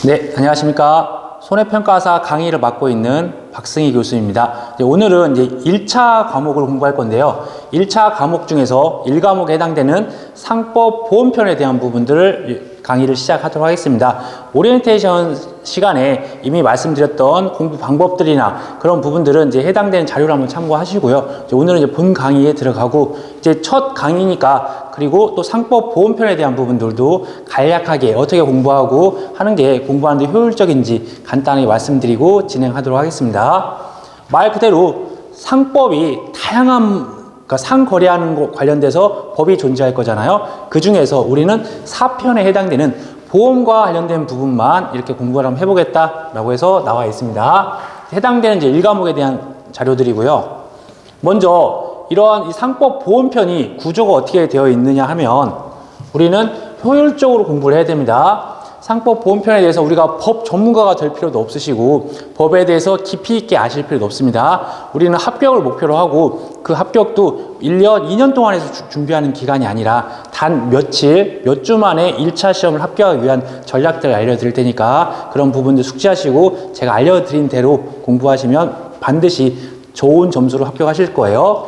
네, 안녕하십니까. 손해평가사 강의를 맡고 있는 박승희 교수입니다. 오늘은 이제 1차 과목을 공부할 건데요. 1차 과목 중에서 1과목에 해당되는 상법 보험편에 대한 부분들을 강의를 시작하도록 하겠습니다. 오리엔테이션 시간에 이미 말씀드렸던 공부 방법들이나 그런 부분들은 이제 해당되는 자료를 한번 참고하시고요. 오늘은 이제 본 강의에 들어가고 이제 첫 강의니까 그리고 또 상법 보험편에 대한 부분들도 간략하게 어떻게 공부하고 하는 게 공부하는 데 효율적인지 간단하게 말씀드리고 진행하도록 하겠습니다. 말 그대로 상법이 다양한 상거래하는 것 관련돼서 법이 존재할 거잖아요. 그 중에서 우리는 사편에 해당되는 보험과 관련된 부분만 이렇게 공부를 한번 해보겠다라고 해서 나와 있습니다. 해당되는 이제 1과목에 대한 자료들이고요. 먼저 이러한 이 상법 보험편이 구조가 어떻게 되어 있느냐 하면 우리는 효율적으로 공부를 해야 됩니다. 상법 보험편에 대해서 우리가 법 전문가가 될 필요도 없으시고 법에 대해서 깊이 있게 아실 필요도 없습니다. 우리는 합격을 목표로 하고 그 합격도 1년, 2년 동안 해서 준비하는 기간이 아니라 단 며칠, 몇 주 만에 1차 시험을 합격하기 위한 전략들을 알려드릴 테니까 그런 부분들 숙지하시고 제가 알려드린 대로 공부하시면 반드시 좋은 점수로 합격하실 거예요.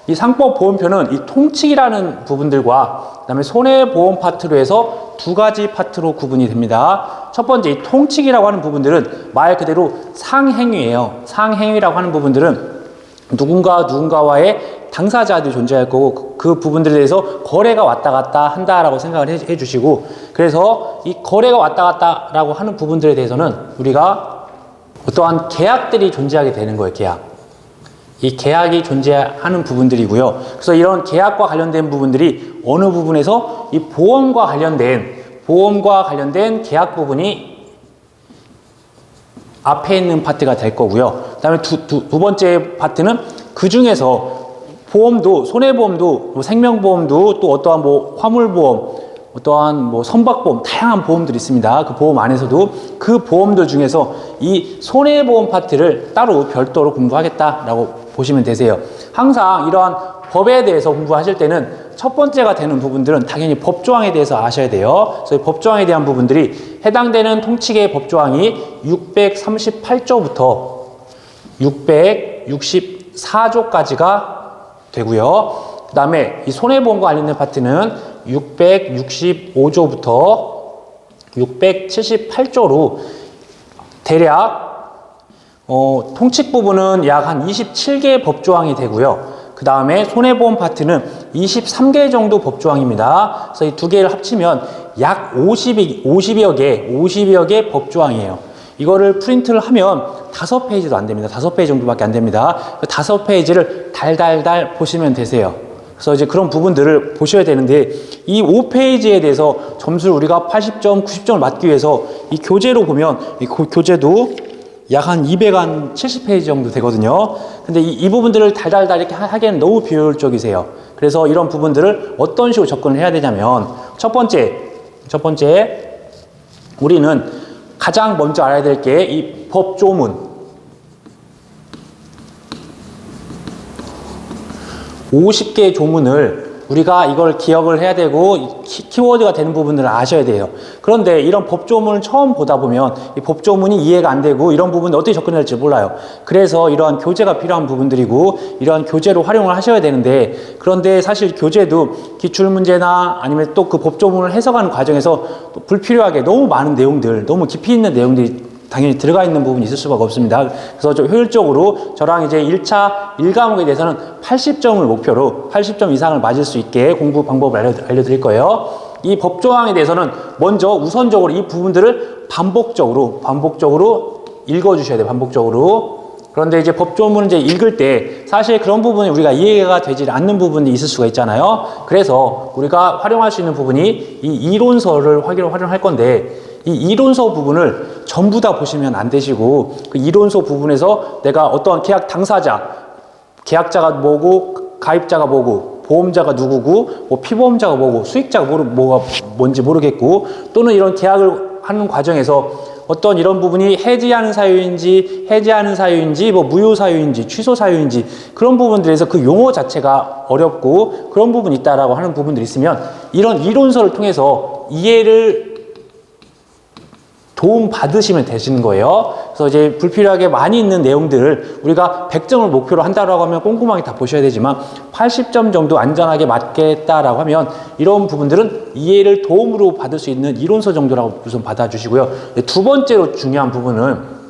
이 상법 보험편은 이 통칙이라는 부분들과 그다음에 손해보험 파트로 해서 두 가지 파트로 구분이 됩니다. 첫 번째 이 통칙이라고 하는 부분들은 말 그대로 상행위예요. 상행위라고 하는 부분들은 누군가와의 당사자들이 존재할 거고 그 부분들에 대해서 거래가 왔다 갔다 한다라고 생각을 해 주시고 그래서 이 거래가 왔다 갔다라고 하는 부분들에 대해서는 우리가 어떠한 계약들이 존재하게 되는 거예요. 계약. 이 계약이 존재하는 부분들이고요. 그래서 이런 계약과 관련된 부분들이 어느 부분에서 이 보험과 관련된 계약 부분이 앞에 있는 파트가 될 거고요. 그 다음에 두 번째 파트는 그 중에서 보험도, 손해보험도, 생명보험도 또 어떠한 화물보험, 어떠한 선박보험, 다양한 보험들이 있습니다. 그 보험 안에서도 그 보험들 중에서 이 손해보험 파트를 따로 별도로 공부하겠다라고 보시면 되세요. 항상 이러한 법에 대해서 공부하실 때는 첫 번째가 되는 부분들은 당연히 법조항에 대해서 아셔야 돼요. 그래서 법조항에 대한 부분들이 해당되는 통칙의 법조항이 638조부터 664조까지가 되고요. 그 다음에 이 손해보험과 관련된 파트는 665조부터 678조로 대략 통칙 부분은 약 한 27개의 법조항이 되고요. 그 다음에 손해보험 파트는 23개 정도 법조항입니다. 그래서 이 두 개를 합치면 약 50여 개 법조항이에요. 이거를 프린트를 하면 5페이지도 안 됩니다. 5페이지 정도밖에 안 됩니다. 5페이지를 달달달 보시면 되세요. 그래서 이제 그런 부분들을 보셔야 되는데 이 5페이지에 대해서 점수를 우리가 80점, 90점을 맞기 위해서 이 교재로 보면 이 교재도 약 한 270페이지 정도 되거든요. 근데 이 부분들을 달달달 이렇게 하기에는 너무 비효율적이세요. 그래서 이런 부분들을 어떤 식으로 접근을 해야 되냐면 첫 번째 우리는 가장 먼저 알아야 될 게 이 법조문 50개의 조문을 우리가 이걸 기억을 해야 되고 키워드가 되는 부분들을 아셔야 돼요. 그런데 이런 법조문을 처음 보다 보면 이 법조문이 이해가 안 되고 이런 부분을 어떻게 접근해야 할지 몰라요. 그래서 이러한 교재가 필요한 부분들이고 이러한 교재로 활용을 하셔야 되는데 그런데 사실 교재도 기출문제나 아니면 또 그 법조문을 해석하는 과정에서 또 불필요하게 너무 많은 내용들, 너무 깊이 있는 내용들이 당연히 들어가 있는 부분이 있을 수밖에 없습니다. 그래서 좀 효율적으로 저랑 이제 1차 1과목에 대해서는 80점을 목표로 80점 이상을 맞을 수 있게 공부 방법을 알려드릴 거예요. 이 법조항에 대해서는 먼저 우선적으로 이 부분들을 반복적으로 읽어주셔야 돼요. 반복적으로. 그런데 이제 법조문을 이제 읽을 때 사실 그런 부분이 우리가 이해가 되지 않는 부분이 있을 수가 있잖아요. 그래서 우리가 활용할 수 있는 부분이 이 이론서를 활용할 건데 이 이론서 부분을 전부 다 보시면 안 되시고 그 이론서 부분에서 내가 어떤 계약 당사자, 계약자가 뭐고 가입자가 뭐고 보험자가 누구고 피보험자가 뭐고 수익자가 뭐가 뭔지 모르겠고 또는 이런 계약을 하는 과정에서 어떤 이런 부분이 해지하는 사유인지 무효 사유인지 취소 사유인지 그런 부분들에서 그 용어 자체가 어렵고 그런 부분이 있다라고 하는 부분들이 있으면 이런 이론서를 통해서 이해를 도움 받으시면 되시는 거예요. 그래서 이제 불필요하게 많이 있는 내용들을 우리가 100점을 목표로 한다라고 하면 꼼꼼하게 다 보셔야 되지만 80점 정도 안전하게 맞겠다라고 하면 이런 부분들은 이해를 도움으로 받을 수 있는 이론서 정도라고 우선 받아주시고요. 두 번째로 중요한 부분은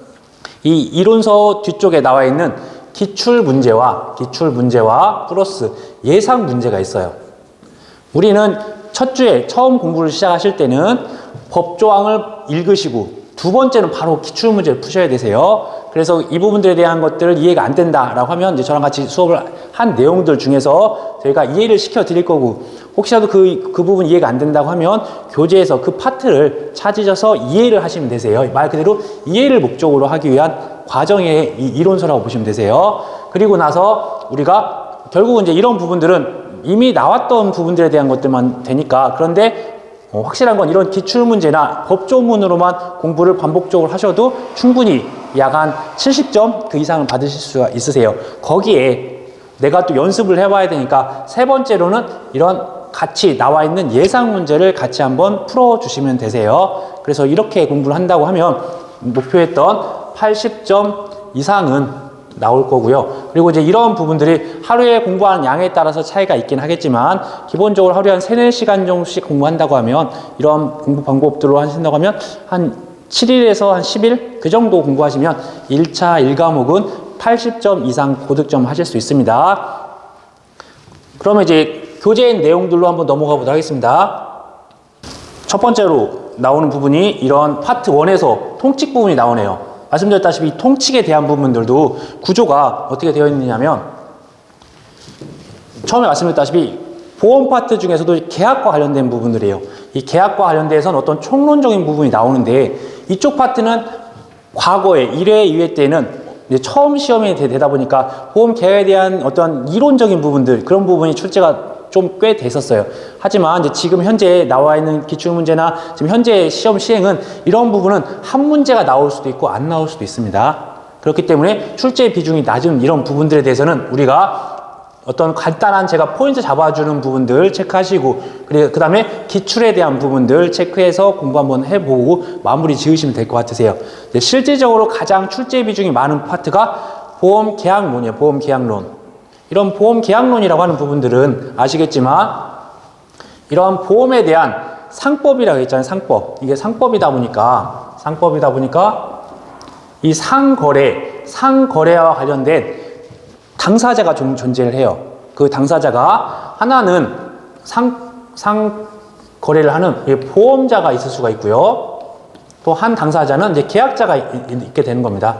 이 이론서 뒤쪽에 나와 있는 기출 문제와 플러스 예상 문제가 있어요. 우리는 첫 주에 처음 공부를 시작하실 때는 법조항을 읽으시고 두 번째는 바로 기출문제를 푸셔야 되세요. 그래서 이 부분들에 대한 것들을 이해가 안 된다라고 하면 이제 저랑 같이 수업을 한 내용들 중에서 저희가 이해를 시켜 드릴 거고, 혹시라도 그 부분 이해가 안 된다고 하면 교재에서 그 파트를 찾으셔서 이해를 하시면 되세요. 말 그대로 이해를 목적으로 하기 위한 과정의 이 이론서라고 보시면 되세요. 그리고 나서 우리가 결국은 이제 이런 부분들은 이미 나왔던 부분들에 대한 것들만 되니까, 그런데 확실한 건 이런 기출문제나 법조문으로만 공부를 반복적으로 하셔도 충분히 약 한 70점 그 이상을 받으실 수가 있으세요. 거기에 내가 또 연습을 해봐야 되니까 세 번째로는 이런 같이 나와 있는 예상 문제를 같이 한번 풀어주시면 되세요. 그래서 이렇게 공부를 한다고 하면 목표했던 80점 이상은 나올 거고요. 그리고 이제 이런 부분들이 하루에 공부하는 양에 따라서 차이가 있긴 하겠지만 기본적으로 하루에 한 3-4시간 정도씩 공부한다고 하면, 이런 공부 방법들로 하신다고 하면 한 7일에서 한 10일 그 정도 공부하시면 1차 1과목은 80점 이상 고득점 하실 수 있습니다. 그러면 이제 교재 내용들로 한번 넘어가 보도록 하겠습니다. 첫 번째로 나오는 부분이 이런 파트 1에서 통칙 부분이 나오네요. 말씀드렸다시피 통칙에 대한 부분들도 구조가 어떻게 되어 있느냐면, 처음에 말씀드렸다시피 보험 파트 중에서도 계약과 관련된 부분들이에요. 이 계약과 관련돼서는 어떤 총론적인 부분이 나오는데, 이쪽 파트는 과거에 1회, 2회 때는 이제 처음 시험이 되다 보니까 보험 계약에 대한 어떤 이론적인 부분들, 그런 부분이 출제가 좀 꽤 됐었어요. 하지만 이제 지금 현재 나와 있는 기출문제나 지금 현재 시험 시행은 이런 부분은 한 문제가 나올 수도 있고 안 나올 수도 있습니다. 그렇기 때문에 출제 비중이 낮은 이런 부분들에 대해서는 우리가 어떤 간단한 제가 포인트 잡아주는 부분들 체크하시고, 그리고 그 다음에 기출에 대한 부분들 체크해서 공부 한번 해보고 마무리 지으시면 될 것 같으세요. 실질적으로 가장 출제 비중이 많은 파트가 보험 계약론이에요. 보험 계약론. 이런 보험 계약론이라고 하는 부분들은 아시겠지만, 이러한 보험에 대한 상법이라고 했잖아요. 상법. 이게 상법이다 보니까 이 상거래와 관련된 당사자가 좀 존재를 해요. 그 당사자가 하나는 상거래를 하는 보험자가 있을 수가 있고요. 또 한 당사자는 이제 계약자가 있게 되는 겁니다.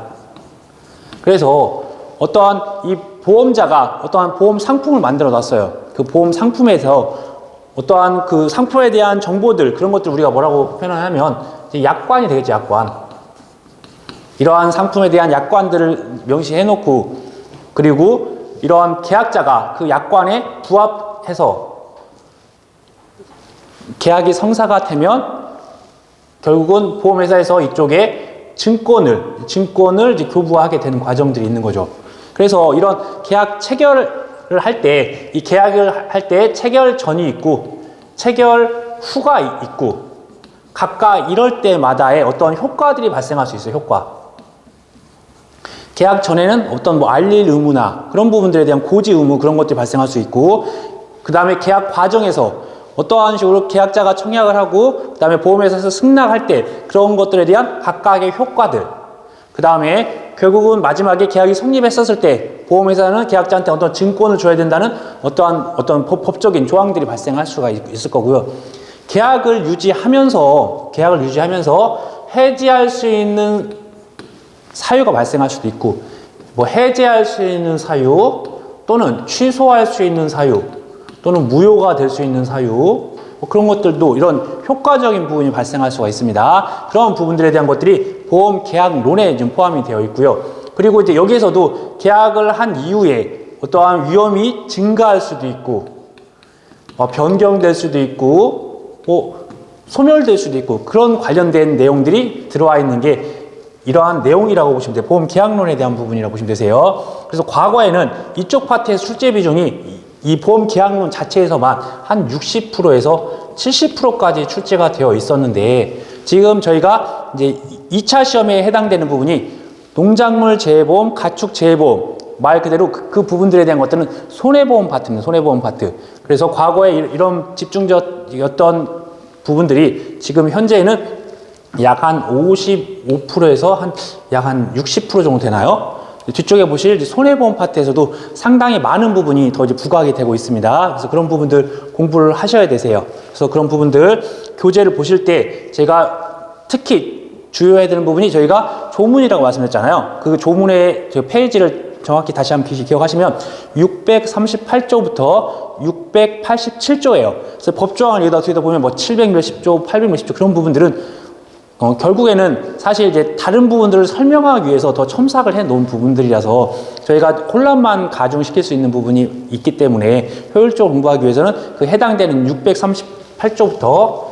그래서 어떠한 이 보험자가 어떠한 보험 상품을 만들어 놨어요. 그 보험 상품에서 어떠한 그 상품에 대한 정보들, 그런 것들 우리가 뭐라고 표현하냐면 약관이 되겠죠. 약관. 이러한 상품에 대한 약관들을 명시해 놓고, 그리고 이러한 계약자가 그 약관에 부합해서 계약이 성사가 되면 결국은 보험회사에서 이쪽에 증권을 이제 교부하게 되는 과정들이 있는 거죠. 그래서 이런 계약 체결을 할 때, 이 계약을 할 때 체결 전이 있고 체결 후가 있고, 각각 이럴 때마다의 어떤 효과들이 발생할 수 있어요. 효과. 계약 전에는 어떤 뭐 알릴 의무나 그런 부분들에 대한 고지 의무, 그런 것들이 발생할 수 있고, 그 다음에 계약 과정에서 어떠한 식으로 계약자가 청약을 하고, 그 다음에 보험회사에서 승낙할 때 그런 것들에 대한 각각의 효과들, 그 다음에 결국은 마지막에 계약이 성립했었을 때 보험회사는 계약자한테 어떤 증권을 줘야 된다는 어떤 법적인 조항들이 발생할 수가 있을 거고요. 계약을 유지하면서 해지할 수 있는 사유가 발생할 수도 있고, 뭐 해지할 수 있는 사유, 또는 취소할 수 있는 사유, 또는 무효가 될 수 있는 사유, 뭐 그런 것들도 이런 효과적인 부분이 발생할 수가 있습니다. 그런 부분들에 대한 것들이 보험 계약론에 좀 포함이 되어 있고요. 그리고 이제 여기에서도 계약을 한 이후에 어떠한 위험이 증가할 수도 있고, 변경될 수도 있고, 소멸될 수도 있고, 그런 관련된 내용들이 들어와 있는 게 이러한 내용이라고 보시면 돼요. 보험 계약론에 대한 부분이라고 보시면 되세요. 그래서 과거에는 이쪽 파트의 출제 비중이 이 보험 계약론 자체에서만 한 60%에서 70%까지 출제가 되어 있었는데, 지금 저희가 이제 2차 시험에 해당되는 부분이 농작물 재해보험, 가축 재해보험, 말 그대로 그 부분들에 대한 것들은 손해보험 파트입니다. 손해보험 파트. 그래서 과거에 이런 집중적이었던 부분들이 지금 현재는 약 한 55%에서 약 한 60% 정도 되나요? 뒤쪽에 보실 손해보험 파트에서도 상당히 많은 부분이 더 이제 부각이 되고 있습니다. 그래서 그런 부분들 공부를 하셔야 되세요. 그래서 그런 부분들 교재를 보실 때 제가 특히 주의해야 되는 부분이 저희가 조문이라고 말씀드렸잖아요. 그 조문의 페이지를 정확히 다시 한번 기억하시면 638조부터 687조예요. 그래서 법조항을 여기다 뒤에다 보면 뭐 700몇십조, 800몇십조 그런 부분들은 결국에는 사실 이제 다른 부분들을 설명하기 위해서 더 첨삭을 해 놓은 부분들이라서 저희가 혼란만 가중시킬 수 있는 부분이 있기 때문에 효율적으로 공부하기 위해서는 그 해당되는 638조부터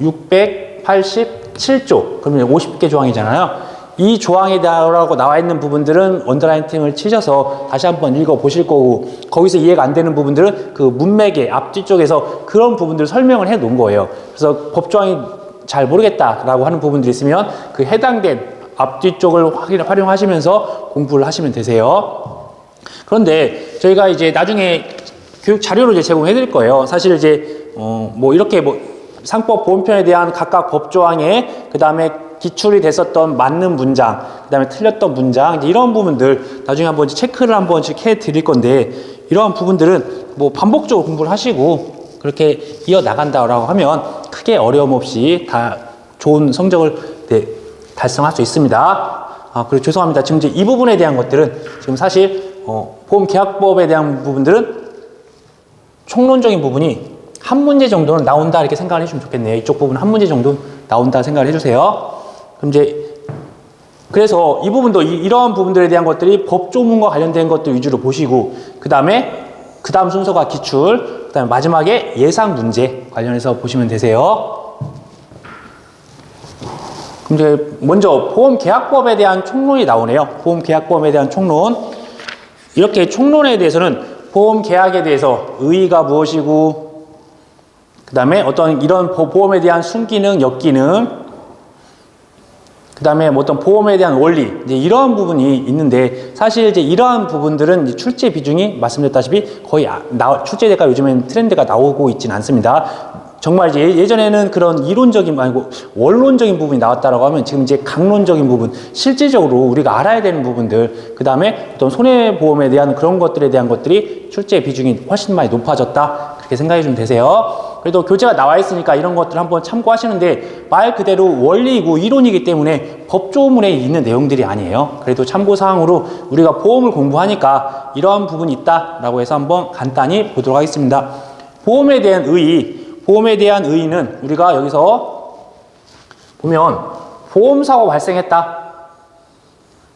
687조, 그러면 50개 조항이잖아요. 이 조항에 대하라고 나와 있는 부분들은 언더라이팅을 치셔서 다시 한번 읽어 보실 거고, 거기서 이해가 안 되는 부분들은 그 문맥의 앞뒤쪽에서 그런 부분들을 설명을 해 놓은 거예요. 그래서 법조항이 잘 모르겠다라고 하는 부분들이 있으면 그 해당된 앞뒤쪽을 활용하시면서 공부를 하시면 되세요. 그런데 저희가 이제 나중에 교육 자료로 이제 제공해 드릴 거예요. 사실 이제 뭐 이렇게 뭐 상법 보험편에 대한 각각 법조항에 그 다음에 기출이 됐었던 맞는 문장, 그 다음에 틀렸던 문장, 이제 이런 부분들 나중에 한번 체크를 한 번씩 해 드릴 건데, 이러한 부분들은 뭐 반복적으로 공부를 하시고 그렇게 이어 나간다라고 하면 크게 어려움 없이 다 좋은 성적을 달성할 수 있습니다. 그리고 죄송합니다. 지금 이제 이 부분에 대한 것들은 지금 사실 보험계약법에 대한 부분들은 총론적인 부분이 한 문제 정도는 나온다 이렇게 생각을 해주시면 좋겠네요. 이쪽 부분 한 문제 정도 나온다 생각을 해주세요. 그럼 이제 그래서 이 부분도 이러한 부분들에 대한 것들이 법조문과 관련된 것들 위주로 보시고, 그 다음 순서가 기출, 그 다음에 마지막에 예상 문제 관련해서 보시면 되세요. 그럼 이제 먼저 보험계약법에 대한 총론이 나오네요. 보험계약법에 대한 총론. 이렇게 총론에 대해서는 보험계약에 대해서 의의가 무엇이고, 그 다음에 어떤 이런 보험에 대한 순기능, 역기능, 그 다음에 뭐 어떤 보험에 대한 원리, 이제 이러한 부분이 있는데, 사실 이제 이러한 부분들은 이제 출제 비중이 말씀드렸다시피 거의 출제가 요즘엔 트렌드가 나오고 있지는 않습니다. 정말 이제 예전에는 그런 이론적인 아니고 원론적인 부분이 나왔다라고 하면 지금 이제 강론적인 부분, 실질적으로 우리가 알아야 되는 부분들, 그 다음에 어떤 손해보험에 대한 그런 것들에 대한 것들이 출제 비중이 훨씬 많이 높아졌다, 그렇게 생각해 주면 되세요. 그래도 교재가 나와 있으니까 이런 것들 한번 참고하시는데, 말 그대로 원리이고 이론이기 때문에 법조문에 있는 내용들이 아니에요. 그래도 참고사항으로 우리가 보험을 공부하니까 이러한 부분이 있다라고 해서 한번 간단히 보도록 하겠습니다. 보험에 대한 의의는 우리가 여기서 보면 보험사고 발생했다.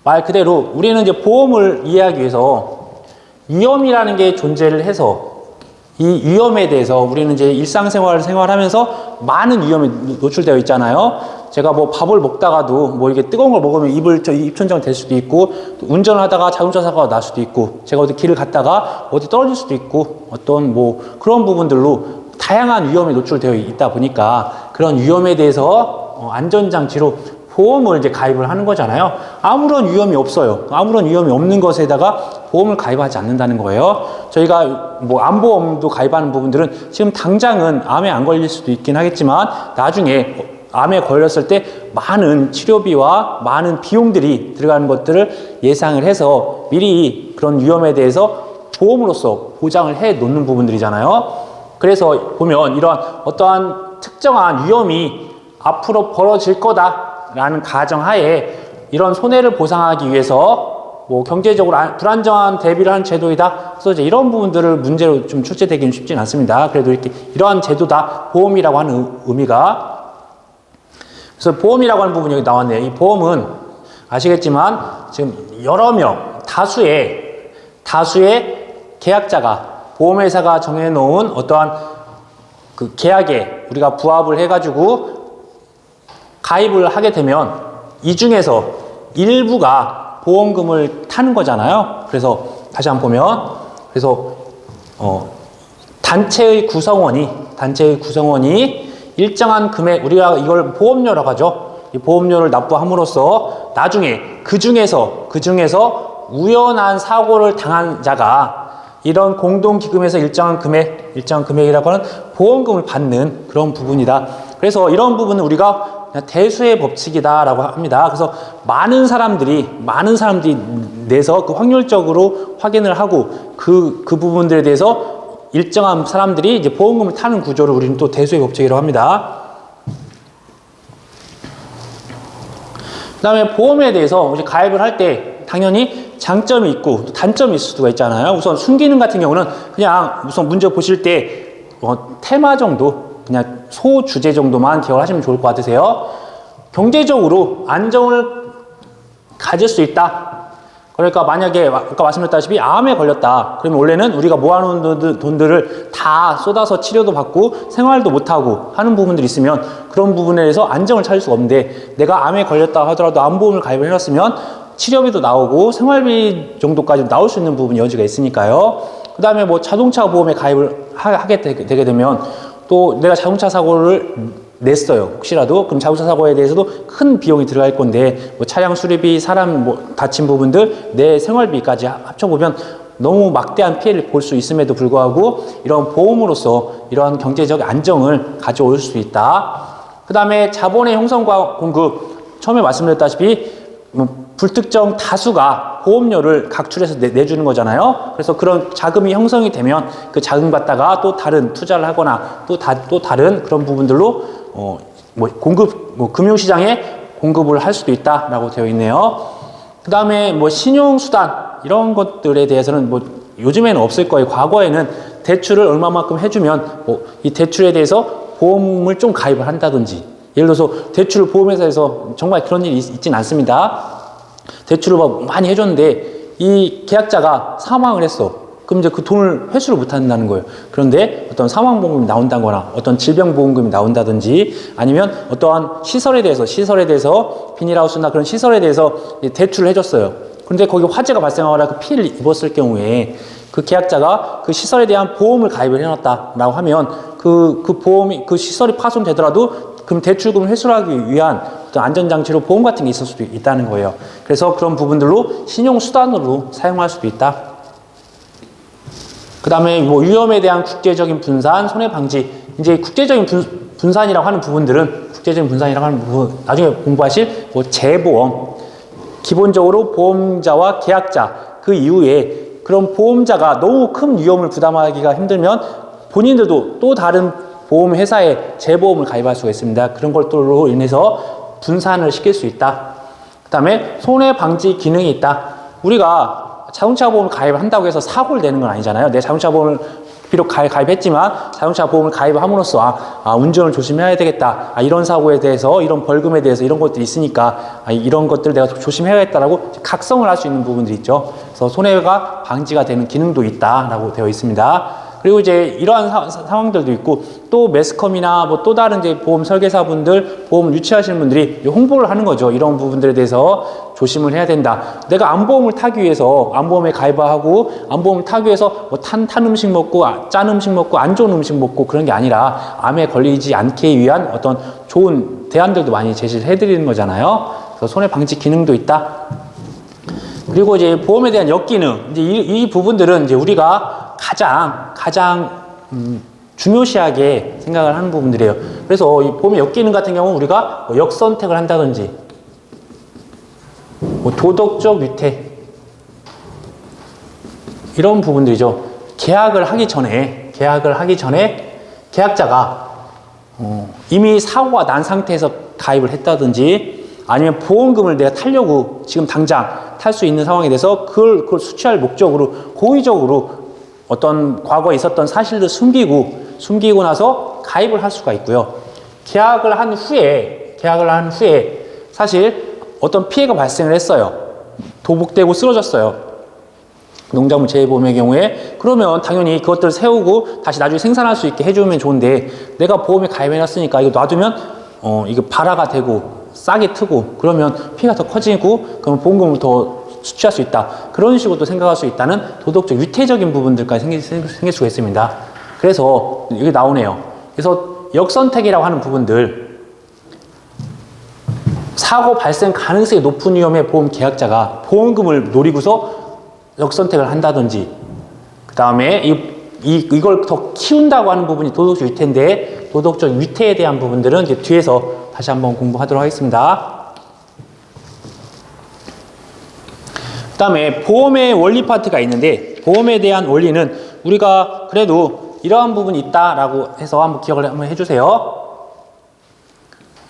말 그대로 우리는 이제 보험을 이해하기 위해서 위험이라는 게 존재를 해서 이 위험에 대해서 우리는 이제 일상생활을 생활하면서 많은 위험에 노출되어 있잖아요. 제가 뭐 밥을 먹다가도 뭐 이게 뜨거운 걸 먹으면 입천장 될 수도 있고, 운전을 하다가 자동차 사고가 날 수도 있고, 제가 어디 길을 갔다가 어디 떨어질 수도 있고, 어떤 뭐 그런 부분들로 다양한 위험에 노출되어 있다 보니까 그런 위험에 대해서 안전장치로 보험을 이제 가입을 하는 거잖아요. 아무런 위험이 없어요. 아무런 위험이 없는 것에다가 보험을 가입하지 않는다는 거예요. 저희가 뭐 암보험도 가입하는 부분들은 지금 당장은 암에 안 걸릴 수도 있긴 하겠지만, 나중에 암에 걸렸을 때 많은 치료비와 많은 비용들이 들어가는 것들을 예상을 해서 미리 그런 위험에 대해서 보험으로서 보장을 해 놓는 부분들이잖아요. 그래서 보면 이러한 어떠한 특정한 위험이 앞으로 벌어질 거다라는 가정하에 이런 손해를 보상하기 위해서 뭐 경제적으로 불안정한 대비를 하는 제도이다. 그래서 이제 이런 부분들을 문제로 좀 출제되기는 쉽지는 않습니다. 그래도 이렇게 이러한 제도다, 보험이라고 하는 의미가. 그래서 보험이라고 하는 부분이 여기 나왔네요. 이 보험은 아시겠지만 지금 여러 명, 다수의 계약자가, 보험회사가 정해놓은 어떠한 그 계약에 우리가 부합을 해가지고 가입을 하게 되면 이 중에서 일부가 보험금을 타는 거잖아요. 그래서 다시 한번 보면, 그래서 단체의 구성원이 일정한 금액, 우리가 이걸 보험료라고 하죠. 이 보험료를 납부함으로써 나중에 그 중에서 우연한 사고를 당한 자가 이런 공동기금에서 일정한 금액이라고 하는 보험금을 받는 그런 부분이다. 그래서 이런 부분은 우리가 그냥 대수의 법칙이다라고 합니다. 그래서 많은 사람들이 내서 그 확률적으로 확인을 하고 그 부분들에 대해서 일정한 사람들이 이제 보험금을 타는 구조를 우리는 또 대수의 법칙이라고 합니다. 그 다음에 보험에 대해서 이제 가입을 할 때 당연히 장점이 있고 단점이 있을 수가 있잖아요. 우선 순기능 같은 경우는 그냥 우선 문제 보실 때 테마 정도, 그냥 소주제 정도만 기억을 하시면 좋을 것 같으세요. 경제적으로 안정을 가질 수 있다. 그러니까 만약에 아까 말씀드렸다시피 암에 걸렸다. 그러면 원래는 우리가 모아놓은 돈들을 다 쏟아서 치료도 받고 생활도 못하고 하는 부분들이 있으면 그런 부분에 대해서 안정을 찾을 수가 없는데, 내가 암에 걸렸다 하더라도 암보험을 가입을 해놨으면 치료비도 나오고 생활비 정도까지 나올 수 있는 부분이 여지가 있으니까요. 그 다음에 뭐 자동차 보험에 가입을 하게 되게 되면 또 내가 자동차 사고를 냈어요. 혹시라도. 그럼 자동차 사고에 대해서도 큰 비용이 들어갈 건데, 뭐 차량 수리비, 사람 뭐 다친 부분들, 내 생활비까지 합쳐보면 너무 막대한 피해를 볼 수 있음에도 불구하고 이런 보험으로서 이러한 경제적 안정을 가져올 수 있다. 그 다음에 자본의 형성과 공급, 처음에 말씀드렸다시피 불특정 다수가 보험료를 각출해서 내주는 거잖아요. 그래서 그런 자금이 형성이 되면 그 자금 갖다가 또 다른 투자를 하거나 또 다른 그런 부분들로 금융시장에 공급을 할 수도 있다라고 되어 있네요. 그 다음에 뭐 신용수단 이런 것들에 대해서는 뭐 요즘에는 없을 거예요. 과거에는 대출을 얼마만큼 해주면 이 대출에 대해서 보험을 좀 가입을 한다든지, 예를 들어서 대출을 보험회사에서 정말 그런 일이 있진 않습니다. 대출을 많이 해줬는데 이 계약자가 사망을 했어. 그럼 이제 그 돈을 회수를 못 한다는 거예요. 그런데 어떤 사망보험금이 나온다거나 어떤 질병보험금이 나온다든지 아니면 어떠한 시설에 대해서 비닐하우스나 그런 시설에 대해서 대출을 해줬어요. 그런데 거기 화재가 발생하거나 그 피해를 입었을 경우에 그 계약자가 그 시설에 대한 보험을 가입을 해놨다라고 하면 그 보험이, 그 시설이 파손되더라도 그럼 대출금을 회수를 하기 위한 어떤 안전장치로 보험 같은 게 있을 수도 있다는 거예요. 그래서 그런 부분들로 신용수단으로 사용할 수도 있다. 그 다음에 뭐 위험에 대한 국제적인 분산, 손해방지. 이제 국제적인 분산이라고 하는 부분들은, 나중에 공부하실 뭐 재보험. 기본적으로 보험자와 계약자, 그 이후에 그런 보험자가 너무 큰 위험을 부담하기가 힘들면 본인들도 또 다른 보험회사에 재보험을 가입할 수가 있습니다. 그런 것들로 인해서 분산을 시킬 수 있다. 그 다음에 손해방지 기능이 있다. 우리가 자동차 보험을 가입을 한다고 해서 사고를 내는 건 아니잖아요. 내 자동차 보험을 비록 가입했지만 자동차 보험을 가입함으로써 운전을 조심해야 되겠다. 이런 사고에 대해서, 이런 벌금에 대해서 이런 것들이 있으니까 이런 것들 내가 조심해야겠다라고 각성을 할 수 있는 부분들이 있죠. 그래서 손해가 방지가 되는 기능도 있다라고 되어 있습니다. 그리고 이제 이러한 상황들도 있고, 또 매스컴이나 뭐 또 다른 이제 보험 설계사분들, 보험을 유치하시는 분들이 홍보를 하는 거죠. 이런 부분들에 대해서 조심을 해야 된다. 내가 암보험을 타기 위해서, 암보험에 가입하고 암보험을 타기 위해서 뭐 탄 음식 먹고, 짠 음식 먹고, 안 좋은 음식 먹고 그런 게 아니라 암에 걸리지 않기 위한 어떤 좋은 대안들도 많이 제시를 해드리는 거잖아요. 그래서 손해 방지 기능도 있다. 그리고 이제 보험에 대한 역기능, 이제 이 부분들은 이제 우리가 가장 중요시하게 생각을 하는 부분들이에요. 그래서 이 보험의 역기능 같은 경우는 우리가 뭐 역선택을 한다든지, 뭐 도덕적 위태, 이런 부분들이죠. 계약을 하기 전에 계약자가 이미 사고가 난 상태에서 가입을 했다든지, 아니면 보험금을 내가 타려고 지금 당장 탈 수 있는 상황에 대해서 그걸 수취할 목적으로 고의적으로 어떤 과거에 있었던 사실을 숨기고 나서 가입을 할 수가 있고요. 계약을 한 후에 사실 어떤 피해가 발생을 했어요. 도복되고 쓰러졌어요. 농작물 재해보험의 경우에. 그러면 당연히 그것들을 세우고 다시 나중에 생산할 수 있게 해주면 좋은데, 내가 보험에 가입해놨으니까 이거 놔두면 이거 발화가 되고 싸게 트고 그러면 피해가 더 커지고, 그러면 보험금을 더 수취할 수 있다. 그런 식으로 또 생각할 수 있다는 도덕적 위태적인 부분들까지 생길 수가 있습니다. 그래서 이게 나오네요. 그래서 역선택이라고 하는 부분들, 사고 발생 가능성이 높은 위험의 보험 계약자가 보험금을 노리고서 역선택을 한다든지, 그 다음에 이걸 더 키운다고 하는 부분이 도덕적 위태인데, 도덕적 위태에 대한 부분들은 이제 뒤에서 다시 한번 공부하도록 하겠습니다. 그 다음에 보험의 원리 파트가 있는데, 보험에 대한 원리는 우리가 그래도 이러한 부분이 있다라고 해서 한번 기억을 한번 해주세요.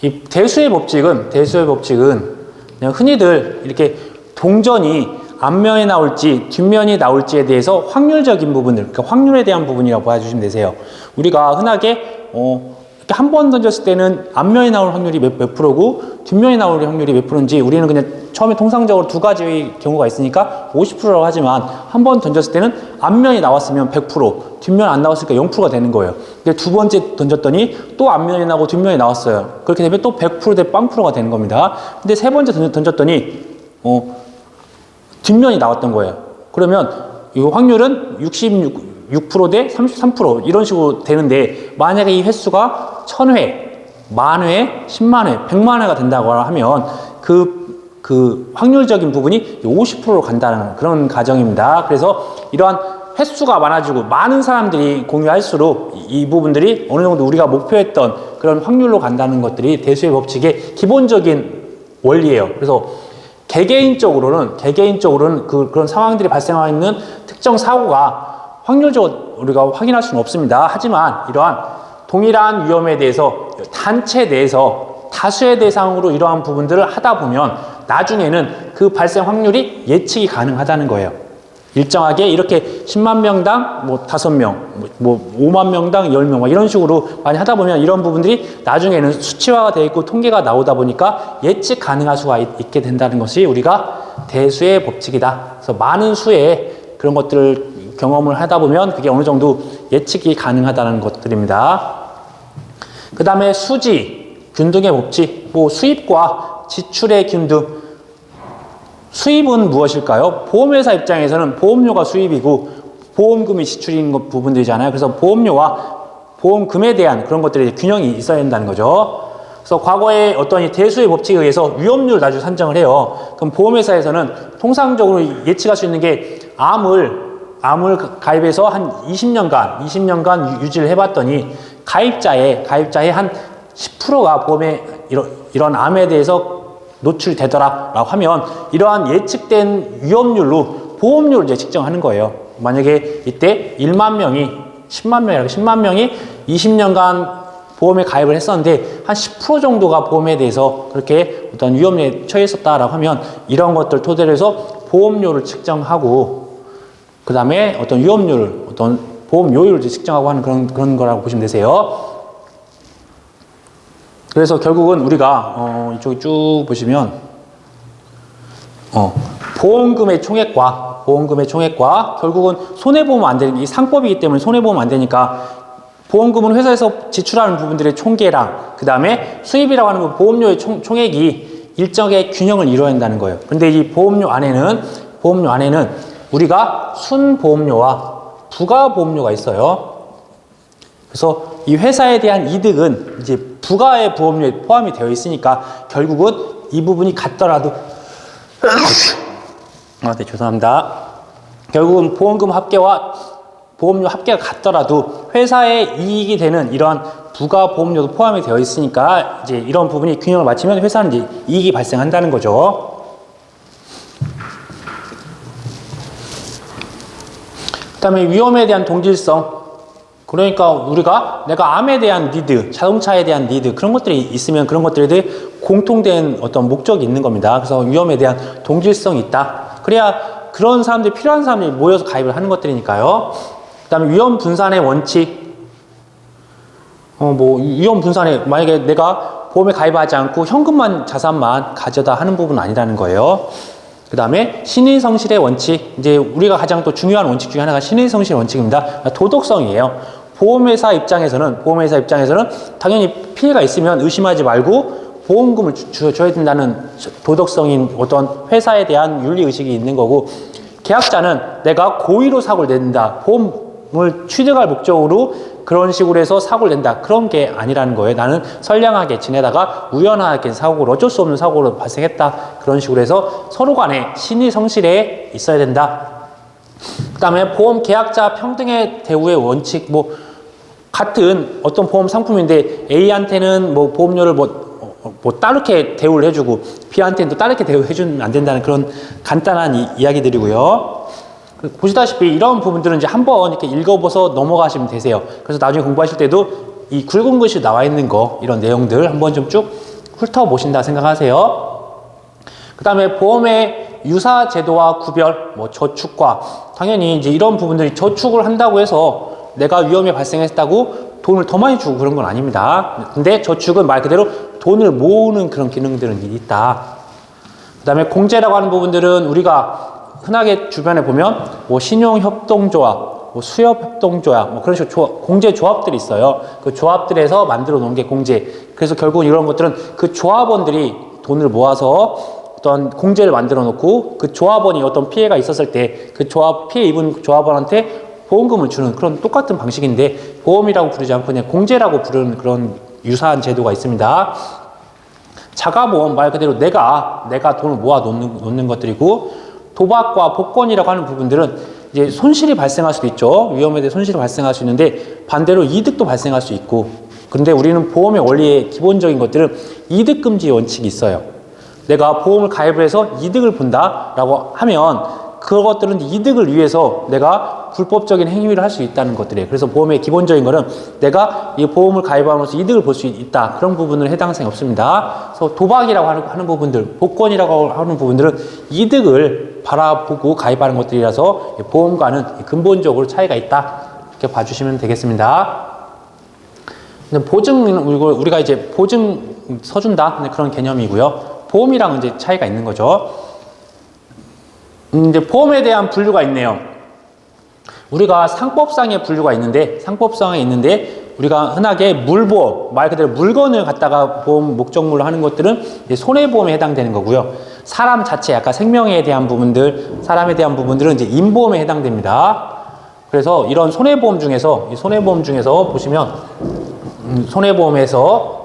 이 대수의 법칙은 그냥 흔히들 이렇게 동전이 앞면에 나올지 뒷면이 나올지에 대해서 확률적인 부분들, 그러니까 확률에 대한 부분이라고 봐주시면 되세요. 우리가 흔하게 한 번 던졌을 때는 앞면이 나올 확률이 몇 프로고 뒷면이 나올 확률이 몇 프로인지 우리는 그냥 처음에 통상적으로 두 가지의 경우가 있으니까 50%라고 하지만 한 번 던졌을 때는 앞면이 나왔으면 100%, 뒷면 안 나왔으니까 0%가 되는 거예요. 근데 두 번째 던졌더니 또 앞면이 나고 뒷면이 나왔어요. 그렇게 되면 또 100% 대 0%가 되는 겁니다. 근데 세 번째 던졌더니 뒷면이 나왔던 거예요. 그러면 이 확률은 66% 대 33% 이런 식으로 되는데, 만약에 이 횟수가 1000회, 만회, 10만회, 100만회가 된다고 하면 그 확률적인 부분이 50%로 간다는 그런 가정입니다. 그래서 이러한 횟수가 많아지고 많은 사람들이 공유할수록 이 부분들이 어느 정도 우리가 목표했던 그런 확률로 간다는 것들이 대수의 법칙의 기본적인 원리예요. 그래서 개개인적으로는 그런 상황들이 발생하고 있는 특정 사고가 확률적으로 우리가 확인할 수는 없습니다. 하지만 이러한 동일한 위험에 대해서 단체 내에서 다수의 대상으로 이러한 부분들을 하다 보면 나중에는 그 발생 확률이 예측이 가능하다는 거예요. 일정하게 이렇게 10만 명당 5명, 5만 명당 10명 이런 식으로 많이 하다 보면 이런 부분들이 나중에는 수치화가 되어 있고 통계가 나오다 보니까 예측 가능할 수가 있게 된다는 것이 우리가 대수의 법칙이다. 그래서 많은 수의 그런 것들을 경험을 하다 보면 그게 어느 정도 예측이 가능하다는 것들입니다. 그 다음에 수지, 균등의 법칙, 수입과 지출의 균등. 수입은 무엇일까요? 보험회사 입장에서는 보험료가 수입이고 보험금이 지출인 부분들이잖아요. 그래서 보험료와 보험금에 대한 그런 것들이 균형이 있어야 된다는 거죠. 그래서 과거에 어떤 이 대수의 법칙에 의해서 위험률을 나중에 산정을 해요. 그럼 보험회사에서는 통상적으로 예측할 수 있는 게 암을 가입해서 한 20년간 유지를 해봤더니 가입자의 한 10%가 보험에 이런 암에 대해서 노출되더라라고 하면 이러한 예측된 위험률로 보험료를 이제 측정하는 거예요. 만약에 이때 1만 명이 10만 명이 20년간 보험에 가입을 했었는데 한 10% 정도가 보험에 대해서 그렇게 어떤 위험에 처해 있었다라고 하면 이런 것들 토대로 해서 보험료를 측정하고 그 다음에 어떤 위험률을, 어떤 보험료율을 측정하고 하는 그런 거라고 보시면 되세요. 그래서 결국은 우리가 이쪽에 쭉 보시면 보험금의 총액과 결국은 손해보면 안 되는 이 상법이기 때문에 손해보면 안 되니까 보험금은 회사에서 지출하는 부분들의 총계랑 그 다음에 수입이라고 하는 건 보험료의 총액이 일정의 균형을 이루어야 한다는 거예요. 그런데 이 보험료 안에는 우리가 순보험료와 부가보험료가 있어요. 그래서 이 회사에 대한 이득은 이제 부가의 보험료에 포함이 되어 있으니까 결국은 이 부분이 같더라도 네, 죄송합니다. 결국은 보험금 합계와 보험료 합계가 같더라도 회사에 이익이 되는 이러한 부가 보험료도 포함이 되어 있으니까 이제 이런 부분이 균형을 맞추면 회사는 이제 이익이 발생한다는 거죠. 그 다음에 위험에 대한 동질성. 그러니까 내가 암에 대한 니드, 자동차에 대한 니드 그런 것들이 있으면 그런 것들에 대해 공통된 어떤 목적이 있는 겁니다. 그래서 위험에 대한 동질성이 있다. 그래야 그런 사람들이 필요한 사람들이 모여서 가입을 하는 것들이니까요. 그 다음에 위험 분산의 원칙. 위험 분산에 만약에 내가 보험에 가입하지 않고 현금만 자산만 가져다 하는 부분은 아니라는 거예요. 그 다음에 신의성실의 원칙. 이제 우리가 가장 또 중요한 원칙 중에 하나가 신의성실의 원칙입니다. 도덕성이에요. 보험회사 입장에서는 당연히 피해가 있으면 의심하지 말고 보험금을 줘야 된다는 도덕성인 어떤 회사에 대한 윤리의식이 있는 거고, 계약자는 내가 고의로 사고를 낸다. 보험을 취득할 목적으로 그런 식으로 해서 사고를 낸다. 그런 게 아니라는 거예요. 나는 선량하게 지내다가 우연하게 사고를, 어쩔 수 없는 사고로 발생했다. 그런 식으로 해서 서로 간에 신의 성실에 있어야 된다. 그 다음에 보험 계약자 평등의 대우의 원칙, 뭐 같은 어떤 보험 상품인데 A한테는 뭐 보험료를 뭐 따르게 대우를 해주고 B한테는 또 따르게 대우해주면 안 된다는 그런 간단한 이야기들이고요. 보시다시피 이런 부분들은 이제 한번 이렇게 읽어보서 넘어가시면 되세요. 그래서 나중에 공부하실 때도 이 굵은 글씨 나와 있는 거, 이런 내용들 한번 좀 쭉 훑어보신다 생각하세요. 그 다음에 보험의 유사 제도와 구별, 뭐 저축과, 당연히 이제 이런 부분들이 저축을 한다고 해서 내가 위험이 발생했다고 돈을 더 많이 주고 그런 건 아닙니다. 근데 저축은 말 그대로 돈을 모으는 그런 기능들은 있다. 그 다음에 공제라고 하는 부분들은 우리가 흔하게 주변에 보면 뭐 신용협동조합, 뭐 수협협동조합, 뭐 그런 식으로 공제 조합들이 있어요. 그 조합들에서 만들어 놓은 게 공제. 그래서 결국 이런 것들은 그 조합원들이 돈을 모아서 어떤 공제를 만들어 놓고 그 조합원이 어떤 피해가 있었을 때 그 피해 입은 조합원한테 보험금을 주는 그런 똑같은 방식인데 보험이라고 부르지 않고 그냥 공제라고 부르는 그런 유사한 제도가 있습니다. 자가보험 말 그대로 내가 돈을 모아 놓는 것들이고, 도박과 복권이라고 하는 부분들은 이제 손실이 발생할 수도 있죠. 위험에 대해 손실이 발생할 수 있는데 반대로 이득도 발생할 수 있고, 근데 우리는 보험의 원리의 기본적인 것들은 이득 금지 원칙이 있어요. 내가 보험을 가입을 해서 이득을 본다라고 하면 그것들은 이득을 위해서 내가 불법적인 행위를 할 수 있다는 것들이에요. 그래서 보험의 기본적인 거는 내가 이 보험을 가입함으로써 이득을 볼 수 있다. 그런 부분은 해당 사항이 없습니다. 그래서 도박이라고 하는 부분들, 복권이라고 하는 부분들은 이득을 바라보고 가입하는 것들이라서 보험과는 근본적으로 차이가 있다. 이렇게 봐주시면 되겠습니다. 보증은 우리가 이제 보증 서준다 그런 개념이고요. 보험이랑은 이제 차이가 있는 거죠. 이제 보험에 대한 분류가 있네요. 우리가 상법상의 분류가 있는데, 상법상에 있는데 우리가 흔하게 물보험, 말 그대로 물건을 갖다가 보험 목적물로 하는 것들은 손해보험에 해당되는 거고요. 사람 자체, 약간 생명에 대한 부분들, 사람에 대한 부분들은 이제 인보험에 해당됩니다. 그래서 이런 손해보험 중에서 보시면 손해보험에서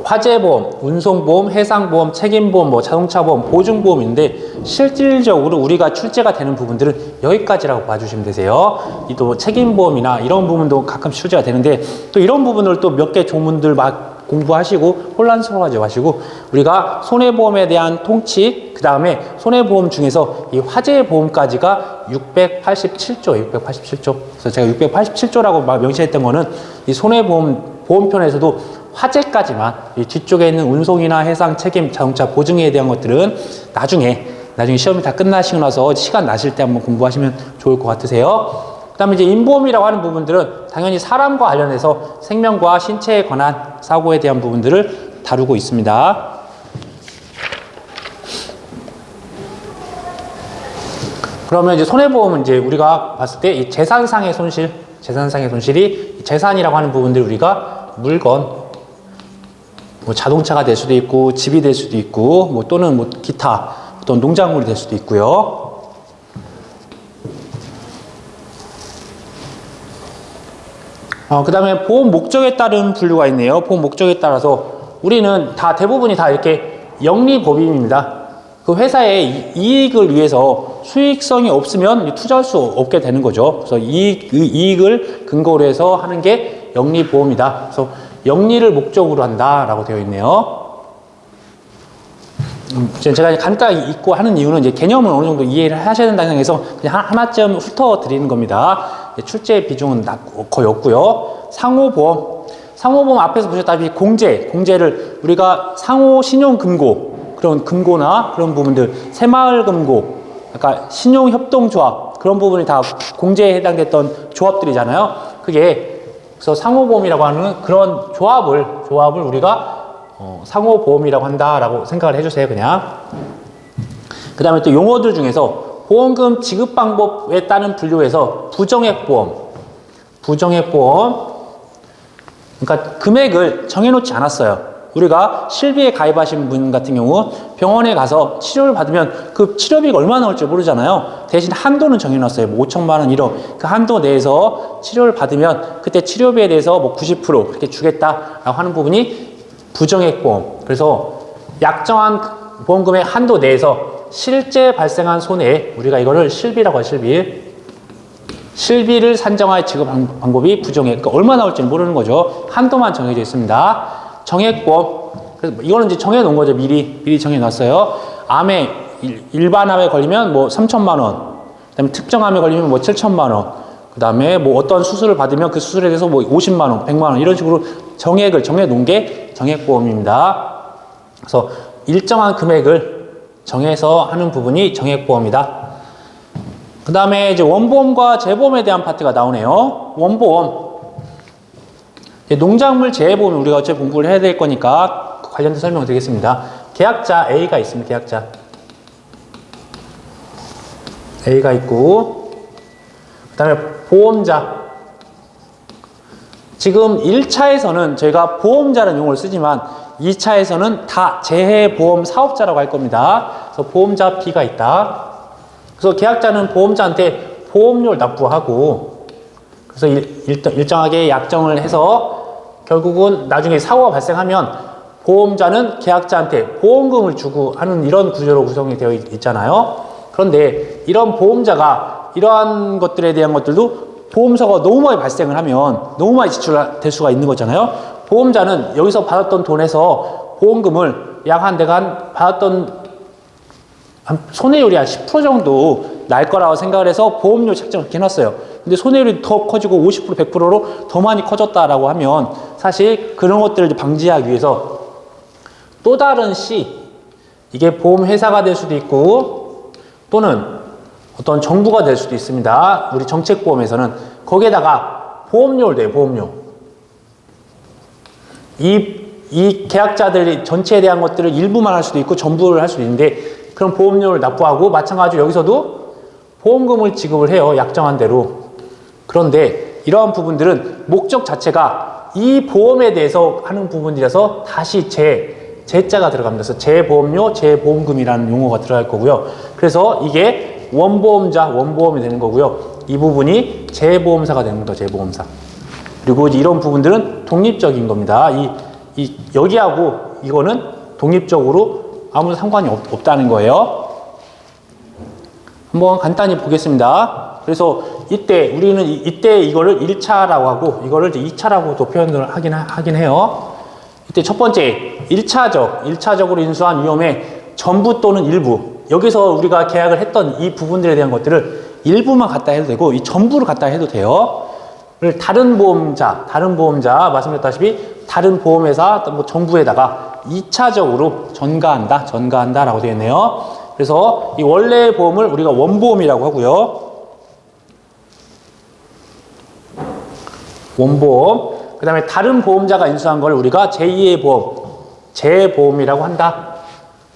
화재보험, 운송보험, 해상보험, 책임보험, 뭐 자동차보험, 보증보험인데 실질적으로 우리가 출제가 되는 부분들은 여기까지라고 봐주시면 되세요. 또 책임보험이나 이런 부분도 가끔 출제가 되는데 또 이런 부분을 또 몇 개 조문들 막 공부하시고 혼란스러워하지 마시고 우리가 손해보험에 대한 통치, 그 다음에 손해보험 중에서 이 화재보험까지가 687조. 그래서 제가 687조라고 명시했던 거는 이 보험편에서도 화재까지만, 이 뒤쪽에 있는 운송이나 해상, 책임, 자동차 보증에 대한 것들은 나중에 시험이 다 끝나시고 나서 시간 나실 때 한번 공부하시면 좋을 것 같으세요. 그 다음에 이제 인보험이라고 하는 부분들은 당연히 사람과 관련해서 생명과 신체에 관한 사고에 대한 부분들을 다루고 있습니다. 그러면 이제 손해보험은 이제 우리가 봤을 때 이 재산상의 손실이 재산이라고 하는 부분들 우리가 물건, 뭐 자동차가 될 수도 있고 집이 될 수도 있고 뭐 또는 뭐 기타 어떤 농작물이 될 수도 있고요. 그 다음에 보험 목적에 따른 분류가 있네요. 보험 목적에 따라서 우리는 대부분이 다 이렇게 영리법인입니다. 그 회사의 이익을 위해서 수익성이 없으면 투자할 수 없게 되는 거죠. 그래서 이익을 근거로 해서 하는 게 영리보험이다. 그래서 영리를 목적으로 한다라고 되어 있네요. 제가 간단히 읽고 하는 이유는 이제 개념을 어느 정도 이해를 하셔야 된다는 생각에서 그냥 하나쯤 훑어드리는 겁니다. 출제 비중은 거의 없고요. 상호보험 앞에서 보셨다시피 공제를 우리가 상호 신용금고, 그런 금고나 그런 부분들, 새마을금고, 그러니까 신용협동조합, 그런 부분이 다 공제에 해당됐던 조합들이잖아요. 그래서 상호보험이라고 하는 그런 조합을 우리가 상호보험이라고 한다라고 생각을 해주세요, 그냥. 그 다음에 또 용어들 중에서 보험금 지급 방법에 따른 분류에서 부정액보험. 그러니까 금액을 정해놓지 않았어요. 우리가 실비에 가입하신 분 같은 경우 병원에 가서 치료를 받으면 그 치료비가 얼마 나올지 모르잖아요. 대신 한도는 정해놨어요. 뭐 5천만 원, 1억. 그 한도 내에서 치료를 받으면 그때 치료비에 대해서 뭐 90% 그렇게 주겠다라고 하는 부분이 부정액보험. 그래서 약정한 보험금의 한도 내에서 실제 발생한 손해에 우리가 이거를 실비라고 해요. 실비를 산정하여 지급 방법이 부정액. 그러니까 얼마 나올지는 모르는 거죠. 한도만 정해져 있습니다. 정액보험. 그래서 이거는 이제 정해 놓은 거죠. 미리 정해 놨어요. 암에 일반암에 걸리면 뭐 3천만 원. 그다음에 특정암에 걸리면 뭐 7천만 원. 그다음에 뭐 어떤 수술을 받으면 그 수술에 대해서 뭐 50만 원, 100만 원 이런 식으로 정액을 정해 놓은 게 정액보험입니다. 그래서 일정한 금액을 정해서 하는 부분이 정액보험이다. 그 다음에 이제 원보험과 재보험에 대한 파트가 나오네요. 원보험. 농작물 재해보험 우리가 어차피 공부를 해야 될 거니까 관련된 설명을 드리겠습니다. 계약자 A가 있습니다. 계약자 A가 있고, 그 다음에 보험자. 지금 1차에서는 저희가 보험자라는 용어를 쓰지만 2차에서는 다 재해보험 사업자라고 할 겁니다. 그래서 보험자 B가 있다. 그래서 계약자는 보험자한테 보험료를 납부하고, 그래서 일정하게 약정을 해서 결국은 나중에 사고가 발생하면 보험자는 계약자한테 보험금을 주고 하는 이런 구조로 구성이 되어 있잖아요. 그런데 이런 보험자가 이러한 것들에 대한 것들도 보험사고가 너무 많이 발생을 하면 너무 많이 지출될 수가 있는 거잖아요. 보험자는 여기서 받았던 돈에서 보험금을 내가 받았던 손해율이 한 10% 정도 날 거라고 생각을 해서 보험료 책정을 이렇게 해놨어요. 근데 손해율이 더 커지고 50%, 100%로 더 많이 커졌다라고 하면 사실 그런 것들을 방지하기 위해서 또 다른 이게 보험회사가 될 수도 있고 또는 어떤 정부가 될 수도 있습니다. 우리 정책보험에서는 거기에다가 보험료를 내요. 보험료. 이 계약자들이 전체에 대한 것들을 일부만 할 수도 있고 전부를 할 수도 있는데 그런 보험료를 납부하고 마찬가지로 여기서도 보험금을 지급을 해요. 약정한 대로. 그런데 이러한 부분들은 목적 자체가 이 보험에 대해서 하는 부분이라서 다시 재자가 들어갑니다. 그래서 재보험료, 재보험금이라는 용어가 들어갈 거고요. 그래서 이게 원보험이 되는 거고요. 이 부분이 재보험사가 되는 거죠. 재보험사. 그리고 이런 부분들은 독립적인 겁니다. 여기하고 이거는 독립적으로 아무 상관이 없다는 거예요. 한번 간단히 보겠습니다. 그래서 우리는 이때 이거를 1차라고 하고 이거를 2차라고도 표현을 하긴 해요. 이때 첫 번째 1차적으로 인수한 위험의 전부 또는 일부. 여기서 우리가 계약을 했던 이 부분들에 대한 것들을 일부만 갖다 해도 되고 이 전부를 갖다 해도 돼요. 다른 보험자 말씀드렸다시피 다른 보험회사 뭐 정부에다가 2차적으로 전가한다라고 되어 있네요. 그래서 이 원래 보험을 우리가 원보험이라고 하고요. 원보험. 그 다음에 다른 보험자가 인수한 걸 우리가 제2의 보험, 재보험이라고 한다.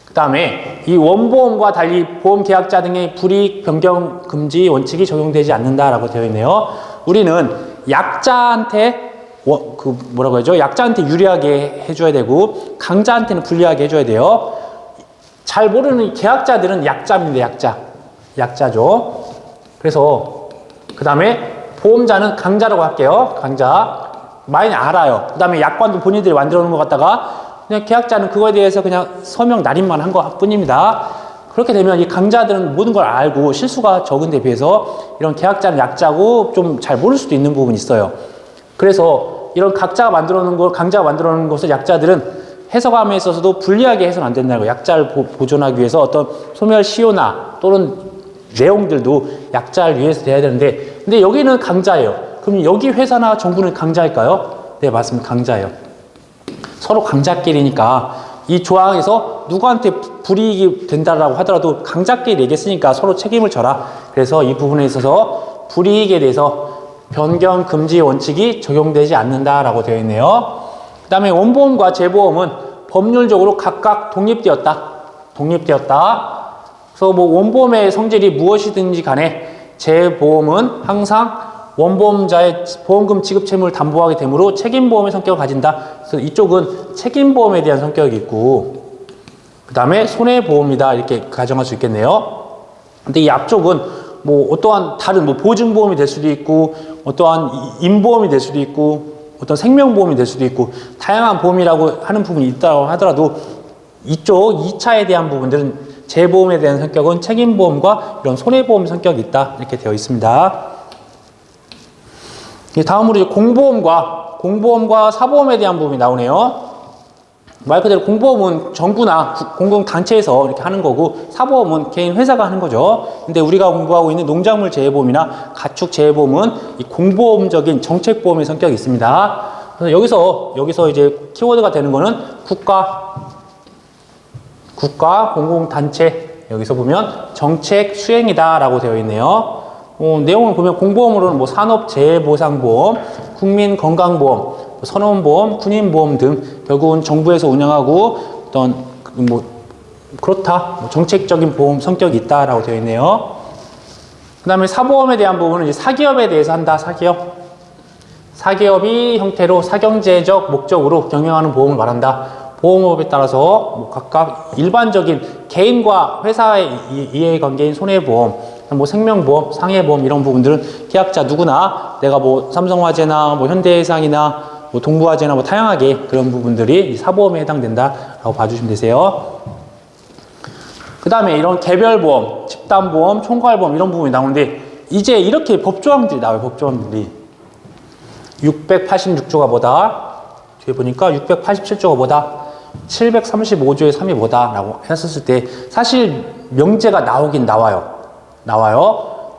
그 다음에 이 원보험과 달리 보험 계약자 등의 불이익 변경 금지 원칙이 적용되지 않는다라고 되어 있네요. 우리는 약자한테 약자한테 유리하게 해줘야 되고 강자한테는 불리하게 해줘야 돼요. 잘 모르는 계약자들은 약자입니다. 약자죠. 그래서 그 다음에 보험자는 강자라고 할게요. 강자. 많이 알아요. 그 다음에 약관도 본인들이 만들어 놓은 것 같다가 그냥 계약자는 그거에 대해서 그냥 서명 날인만 한 것 뿐입니다. 그렇게 되면 이 강자들은 모든 걸 알고 실수가 적은 데 비해서 이런 계약자는 약자고 좀 잘 모를 수도 있는 부분이 있어요. 그래서 이런 강자가 만들어 놓은 것을 약자들은 해석함에 있어서도 불리하게 해서는 안 된다는 거예요. 약자를 보존하기 위해서 어떤 소멸 시효나 또는 내용들도 약자를 위해서 돼야 되는데 근데 여기는 강자예요. 그럼 여기 회사나 정부는 강자일까요? 네, 맞습니다. 강자예요. 서로 강자끼리니까 이 조항에서 누구한테 불이익이 된다라고 하더라도 강자끼리 얘기했으니까 서로 책임을 져라. 그래서 이 부분에 있어서 불이익에 대해서 변경 금지 원칙이 적용되지 않는다라고 되어 있네요. 그 다음에 원보험과 재보험은 법률적으로 각각 독립되었다. 그래서 뭐 원보험의 성질이 무엇이든지 간에 재보험은 항상 원보험자의 보험금 지급 채무를 담보하게 되므로 책임보험의 성격을 가진다. 그래서 이쪽은 책임보험에 대한 성격이 있고, 그 다음에 손해보험이다. 이렇게 가정할 수 있겠네요. 근데 이 앞쪽은 뭐 어떠한 다른 뭐 보증보험이 될 수도 있고, 어떠한 임보험이 될 수도 있고, 어떤 생명보험이 될 수도 있고, 다양한 보험이라고 하는 부분이 있다고 하더라도 이쪽 2차에 대한 부분들은 재보험에 대한 성격은 책임보험과 이런 손해보험 성격이 있다. 이렇게 되어 있습니다. 다음으로 이제 공보험과 사보험에 대한 부분이 나오네요. 말 그대로 공보험은 정부나 공공단체에서 이렇게 하는 거고, 사보험은 개인 회사가 하는 거죠. 근데 우리가 공부하고 있는 농작물 재해보험이나 가축 재해보험은 이 공보험적인 정책보험의 성격이 있습니다. 그래서 여기서 이제 키워드가 되는 거는 국가, 공공단체, 여기서 보면 정책 수행이다라고 되어 있네요. 내용을 보면 공보험으로는 뭐 산업재해보상보험, 국민건강보험, 선원보험, 군인보험 등 결국은 정부에서 운영하고 어떤 뭐 그렇다, 뭐 정책적인 보험 성격이 있다라고 되어 있네요. 그 다음에 사보험에 대한 부분은 이제 사기업에 대해서 한다. 사기업이 형태로 사경제적 목적으로 경영하는 보험을 말한다. 보험업에 따라서 뭐 각각 일반적인 개인과 회사의 이해관계인 손해보험, 뭐 생명보험, 상해보험 이런 부분들은 계약자 누구나 내가 뭐 삼성화재나 뭐 현대해상이나 뭐 동부화재나 뭐 다양하게 그런 부분들이 사보험에 해당된다라고 봐주시면 되세요. 그 다음에 이런 개별보험, 집단보험, 총괄보험 이런 부분이 나오는데 이제 이렇게 법조항들이 나와요. 법조항들이 686조가 뭐다? 뒤에 보니까 687조가 뭐다? 735조의 3이 뭐다? 라고 했었을 때 사실 명제가 나오긴 나와요.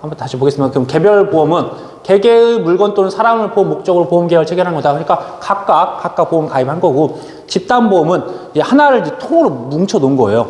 한번 다시 보겠습니다. 그럼 개별보험은 개개의 물건 또는 사람을 보호 목적으로 보험계약을 체결한 거다. 그러니까 각각 보험 가입한 거고, 집단보험은 이제 하나를 이제 통으로 뭉쳐 놓은 거예요.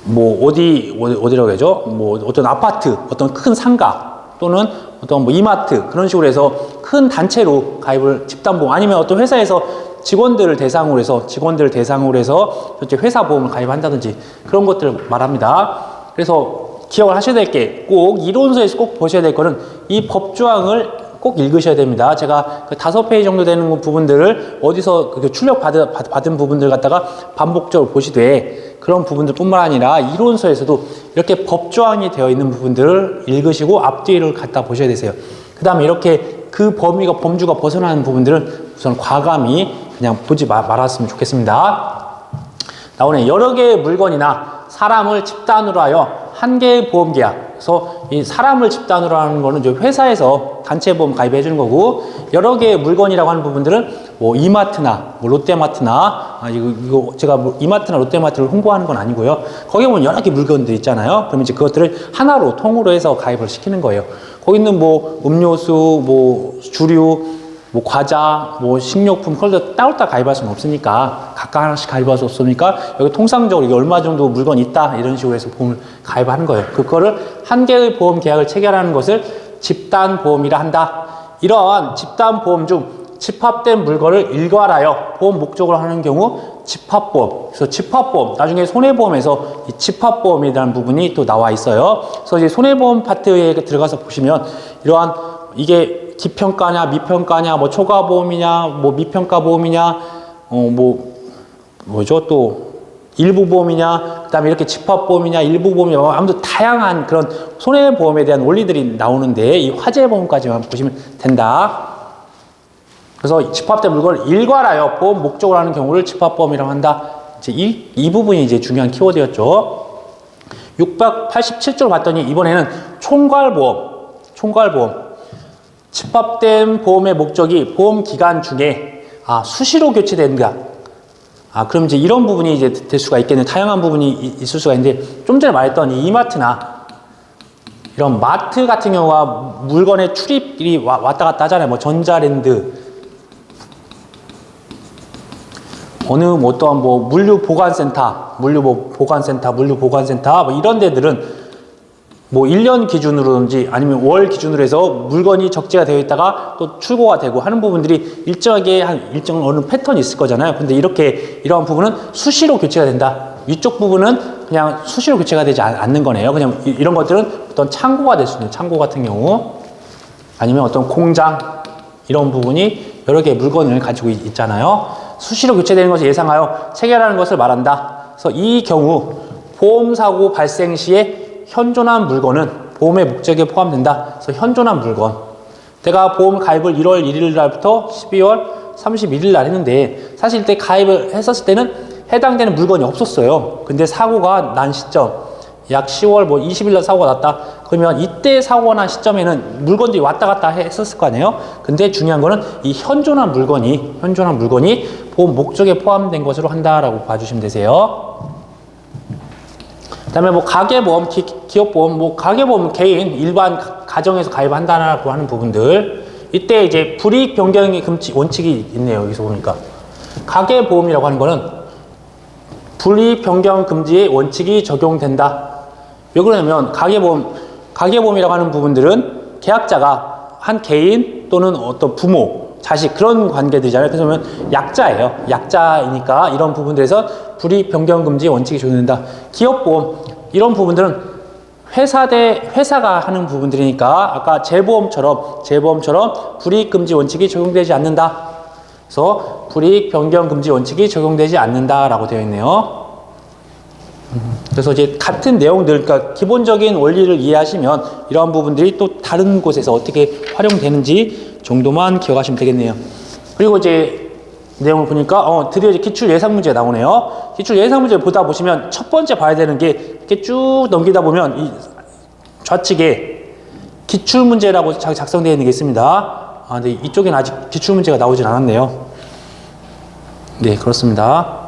어디라고 하죠? 뭐 어떤 아파트, 어떤 큰 상가 또는 어떤 뭐 이마트 그런 식으로 해서 큰 단체로 가입을 집단보험, 아니면 어떤 회사에서 직원들을 대상으로 해서 이제 회사 보험을 가입한다든지 그런 것들을 말합니다. 그래서 기억을 하셔야 될 게, 꼭 이론서에서 꼭 보셔야 될 거는 이 법조항을 꼭 읽으셔야 됩니다. 제가 그 5페이지 정도 되는 부분들을 어디서 그 출력 받은 부분들 갖다가 반복적으로 보시되, 그런 부분들 뿐만 아니라 이론서에서도 이렇게 법조항이 되어 있는 부분들을 읽으시고 앞뒤를 갖다 보셔야 되세요. 그 다음에 이렇게 그 범주가 벗어나는 부분들은 우선 과감히 그냥 보지 말았으면 좋겠습니다. 나오네. 여러 개의 물건이나 사람을 집단으로 하여 한 개의 보험 계약. 그래서 이 사람을 집단으로 하는 거는 이제 회사에서 단체 보험 가입해 주는 거고, 여러 개의 물건이라고 하는 부분들은 뭐 이마트나 뭐 롯데마트나 이거 제가 뭐 이마트나 롯데마트를 홍보하는 건 아니고요. 거기 보면 여러 개 물건들 있잖아요. 그러면 이제 그것들을 하나로 통으로 해서 가입을 시키는 거예요. 거기 있는 뭐 음료수, 뭐 주류, 뭐 과자, 뭐 식료품, 그걸 따로따로 가입할 수는 없으니까, 각각 하나씩 가입할 수 없으니까 여기 통상적으로 이게 얼마 정도 물건 있다 이런 식으로 해서 보험을 가입하는 거예요. 그거를 한 개의 보험 계약을 체결하는 것을 집단보험이라 한다. 이러한 집단보험 중 집합된 물건을 일괄하여 보험 목적으로 하는 경우 집합보험. 그래서 집합보험, 나중에 손해보험에서 이 집합보험에 대한 부분이 또 나와 있어요. 그래서 이제 손해보험 파트에 들어가서 보시면 이러한 이게 기평가냐 미평가냐 뭐 초과보험이냐 뭐 미평가보험이냐 또 일부보험이냐, 그 다음에 이렇게 집합보험이냐 일부보험이냐, 아무튼 다양한 그런 손해보험에 대한 원리들이 나오는데 이 화재보험까지만 보시면 된다. 그래서 집합된 물건을 일괄하여 보험 목적으로 하는 경우를 집합보험이라고 한다. 이제 이 부분이 이제 중요한 키워드였죠. 687조를 봤더니 이번에는 총괄보험. 집합된 보험의 목적이 보험 기간 중에 수시로 교체된다. 그럼 이제 이런 부분이 이제 될 수가 있겠네. 다양한 부분이 있을 수가 있는데, 좀 전에 말했던 이 이마트나 이런 마트 같은 경우가 물건의 출입이 왔다 갔다 하잖아요. 뭐 전자랜드, 어떠한 물류보관센터, 물류보관센터, 뭐 이런 데들은 뭐 1년 기준으로든지 아니면 월 기준으로 해서 물건이 적재가 되어 있다가 또 출고가 되고 하는 부분들이 일정하게 일정 어느 패턴이 있을 거잖아요. 근데 이러한 부분은 수시로 교체가 된다. 위쪽 부분은 그냥 수시로 교체가 되지 않는 거네요. 그냥 이런 것들은 어떤 창고가 될 수 있는 창고 같은 경우, 아니면 어떤 공장, 이런 부분이 여러 개의 물건을 가지고 있잖아요. 수시로 교체되는 것을 예상하여 체결하는 것을 말한다. 그래서 이 경우 보험사고 발생 시에 현존한 물건은 보험의 목적에 포함된다. 그래서 현존한 물건, 내가 보험 가입을 1월 1일 날부터 12월 31일 날 했는데 사실 이때 가입을 했었을 때는 해당되는 물건이 없었어요. 근데 사고가 난 시점, 약 10월 뭐 20일 날 사고가 났다. 그러면 이때 사고가 난 시점에는 물건들이 왔다 갔다 했었을 거 아니에요. 근데 중요한 거는 이 현존한 물건이 보험 목적에 포함된 것으로 한다라고 봐주시면 되세요. 그 다음에 뭐 가계보험, 기업보험, 뭐 가계보험 개인, 일반 가정에서 가입한다라고 하는 부분들, 이때 이제 불이익 변경의 금지 원칙이 있네요. 여기서 보니까 가계보험이라고 하는 거는 불이익 변경 금지의 원칙이 적용된다. 왜 그러냐면 가계보험이라고 하는 부분들은 계약자가 한 개인 또는 어떤 부모, 자식, 그런 관계들이잖아요. 그래서 약자예요. 약자이니까 이런 부분들에서 불이익 변경 금지 원칙이 적용된다. 기업보험, 이런 부분들은 회사가 하는 부분들이니까 아까 재보험처럼 불이익 금지 원칙이 적용되지 않는다. 그래서 불이익 변경 금지 원칙이 적용되지 않는다라고 되어 있네요. 그래서 이제 같은 내용들, 그러니까 기본적인 원리를 이해하시면 이러한 부분들이 또 다른 곳에서 어떻게 활용되는지 정도만 기억하시면 되겠네요. 그리고 이제 내용을 보니까 드디어 이제 기출 예상 문제가 나오네요. 기출 예상 문제를 보다 보시면 첫 번째 봐야 되는 게 이렇게 쭉 넘기다 보면 이 좌측에 기출 문제라고 작성되어 있는 게 있습니다. 근데 이쪽에는 아직 기출 문제가 나오진 않았네요. 네, 그렇습니다.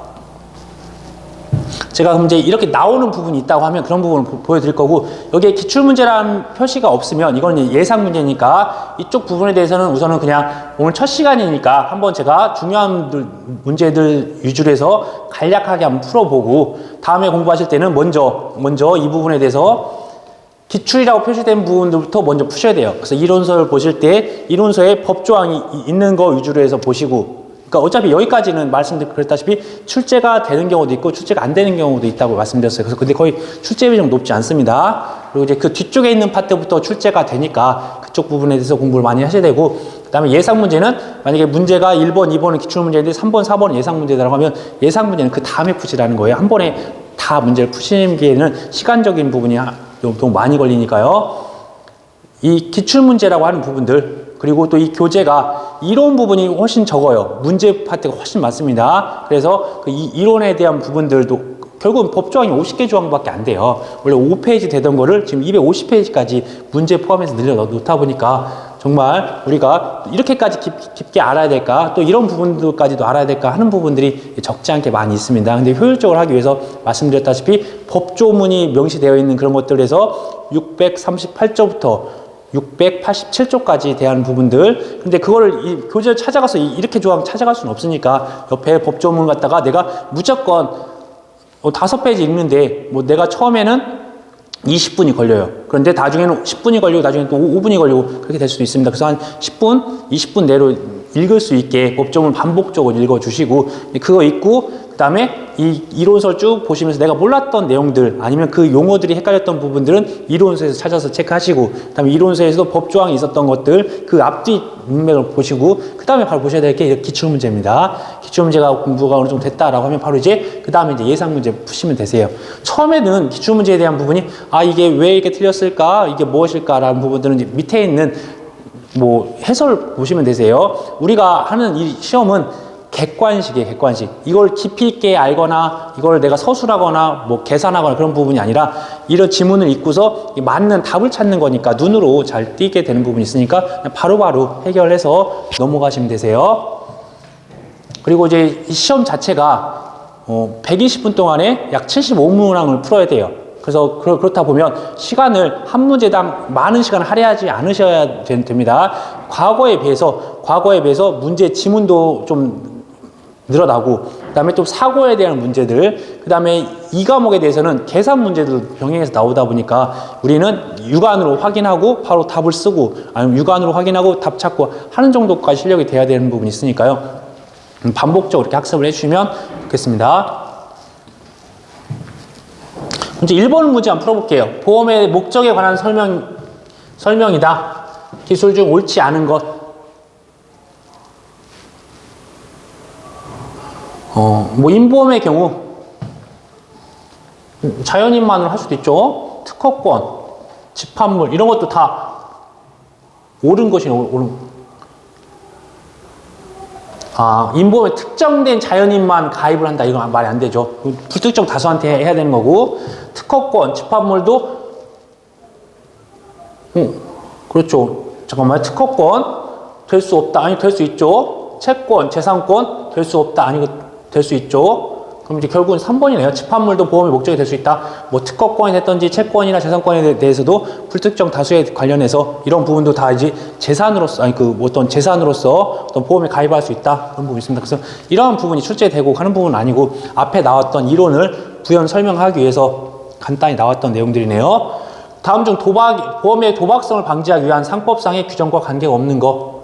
제가 그럼 이제 이렇게 나오는 부분이 있다고 하면 그런 부분을 보여드릴 거고, 여기에 기출문제라는 표시가 없으면 이건 예상 문제니까 이쪽 부분에 대해서는 우선은 그냥 오늘 첫 시간이니까 한번 제가 중요한 문제들 위주로 해서 간략하게 한번 풀어보고, 다음에 공부하실 때는 먼저 이 부분에 대해서 기출이라고 표시된 부분들부터 먼저 푸셔야 돼요. 그래서 이론서를 보실 때 이론서에 법조항이 있는 거 위주로 해서 보시고, 그러니까 어차피 여기까지는 말씀드렸다시피 출제가 되는 경우도 있고 출제가 안 되는 경우도 있다고 말씀드렸어요. 그래서 근데 거의 출제 비중 높지 않습니다. 그리고 이제 그 뒤쪽에 있는 파트부터 출제가 되니까 그쪽 부분에 대해서 공부를 많이 하셔야 되고, 그 다음에 예상 문제는 만약에 문제가 1번, 2번은 기출문제인데 3번, 4번은 예상 문제라고 하면 예상 문제는 그 다음에 푸시라는 거예요. 한 번에 다 문제를 푸시기에는 시간적인 부분이 너무 많이 걸리니까요. 이 기출문제라고 하는 부분들, 그리고 또 이 교재가 이론 부분이 훨씬 적어요. 문제 파트가 훨씬 많습니다. 그래서 그 이론에 대한 부분들도 결국은 법조항이 50개 조항밖에 안 돼요. 원래 5페이지 되던 거를 지금 250페이지까지 문제 포함해서 늘려놓다 보니까 정말 우리가 이렇게까지 깊게 알아야 될까, 또 이런 부분들까지도 알아야 될까 하는 부분들이 적지 않게 많이 있습니다. 근데 효율적으로 하기 위해서 말씀드렸다시피 법조문이 명시되어 있는 그런 것들에서 638조부터 687조까지 대한 부분들, 근데 그거를 이 교재를 찾아가서 이렇게 조항 찾아갈 수는 없으니까 옆에 법조문 갖다가 내가 무조건 5페이지 읽는데 뭐 내가 처음에는 20분이 걸려요. 그런데 나중에는 10분이 걸리고 나중에 또 5분이 걸리고 그렇게 될 수도 있습니다. 그래서 한 10분, 20분 내로 읽을 수 있게 법조문 반복적으로 읽어주시고, 그거 읽고 그 다음에 이 이론서를 쭉 보시면서 내가 몰랐던 내용들 아니면 그 용어들이 헷갈렸던 부분들은 이론서에서 찾아서 체크하시고, 그 다음에 이론서에서도 법조항이 있었던 것들 그 앞뒤 문맥을 보시고, 그 다음에 바로 보셔야 될 게 기출문제입니다. 기출문제가 공부가 어느 정도 됐다라고 하면 바로 이제 그 다음에 이제 예상문제 푸시면 되세요. 처음에는 기출문제에 대한 부분이 이게 왜 이렇게 틀렸을까, 이게 무엇일까라는 부분들은 이제 밑에 있는 뭐 해설 보시면 되세요. 우리가 하는 이 시험은 객관식이에요, 객관식. 이걸 깊이 있게 알거나 이걸 내가 서술하거나 뭐 계산하거나 그런 부분이 아니라 이런 지문을 읽고서 맞는 답을 찾는 거니까 눈으로 잘 띄게 되는 부분이 있으니까 바로바로 해결해서 넘어가시면 되세요. 그리고 이제 이 시험 자체가 120분 동안에 약 75문항을 풀어야 돼요. 그래서 그렇다 보면 시간을 한 문제당 많은 시간을 할애하지 않으셔야 됩니다. 과거에 비해서 문제 지문도 좀 늘어나고, 그 다음에 또 사고에 대한 문제들, 그 다음에 이 과목에 대해서는 계산 문제도 병행해서 나오다 보니까 우리는 육안으로 확인하고 바로 답을 쓰고, 아니면 육안으로 확인하고 답 찾고 하는 정도까지 실력이 돼야 되는 부분이 있으니까요. 반복적으로 이렇게 학습을 해주시면 좋겠습니다. 이제 1번 문제 한번 풀어볼게요. 보험의 목적에 관한 설명이다. 기술 중 옳지 않은 것. 뭐 인보험의 경우 자연인만으로 할 수도 있죠. 특허권, 집합물 이런 것도 다 옳은 것이 옳은. 인보험에 특정된 자연인만 가입을 한다. 이건 말이 안 되죠. 불특정 다수한테 해야 되는 거고, 특허권, 집합물도, 그렇죠. 잠깐만요. 특허권, 될 수 없다. 아니, 될 수 있죠. 채권, 재산권, 될 수 없다. 아니, 될 수 있죠. 그럼 이제 결국은 3번이네요. 집합물도 보험의 목적이 될 수 있다. 뭐 특허권이 됐든지 채권이나 재산권에 대해서도 불특정 다수에 관련해서 이런 부분도 다 이제 재산으로서, 어떤 재산으로서 어떤 보험에 가입할 수 있다. 그런 부분이 있습니다. 그래서 이러한 부분이 출제되고 하는 부분은 아니고 앞에 나왔던 이론을 부연 설명하기 위해서 간단히 나왔던 내용들이네요. 다음 중 보험의 도박성을 방지하기 위한 상법상의 규정과 관계가 없는 거.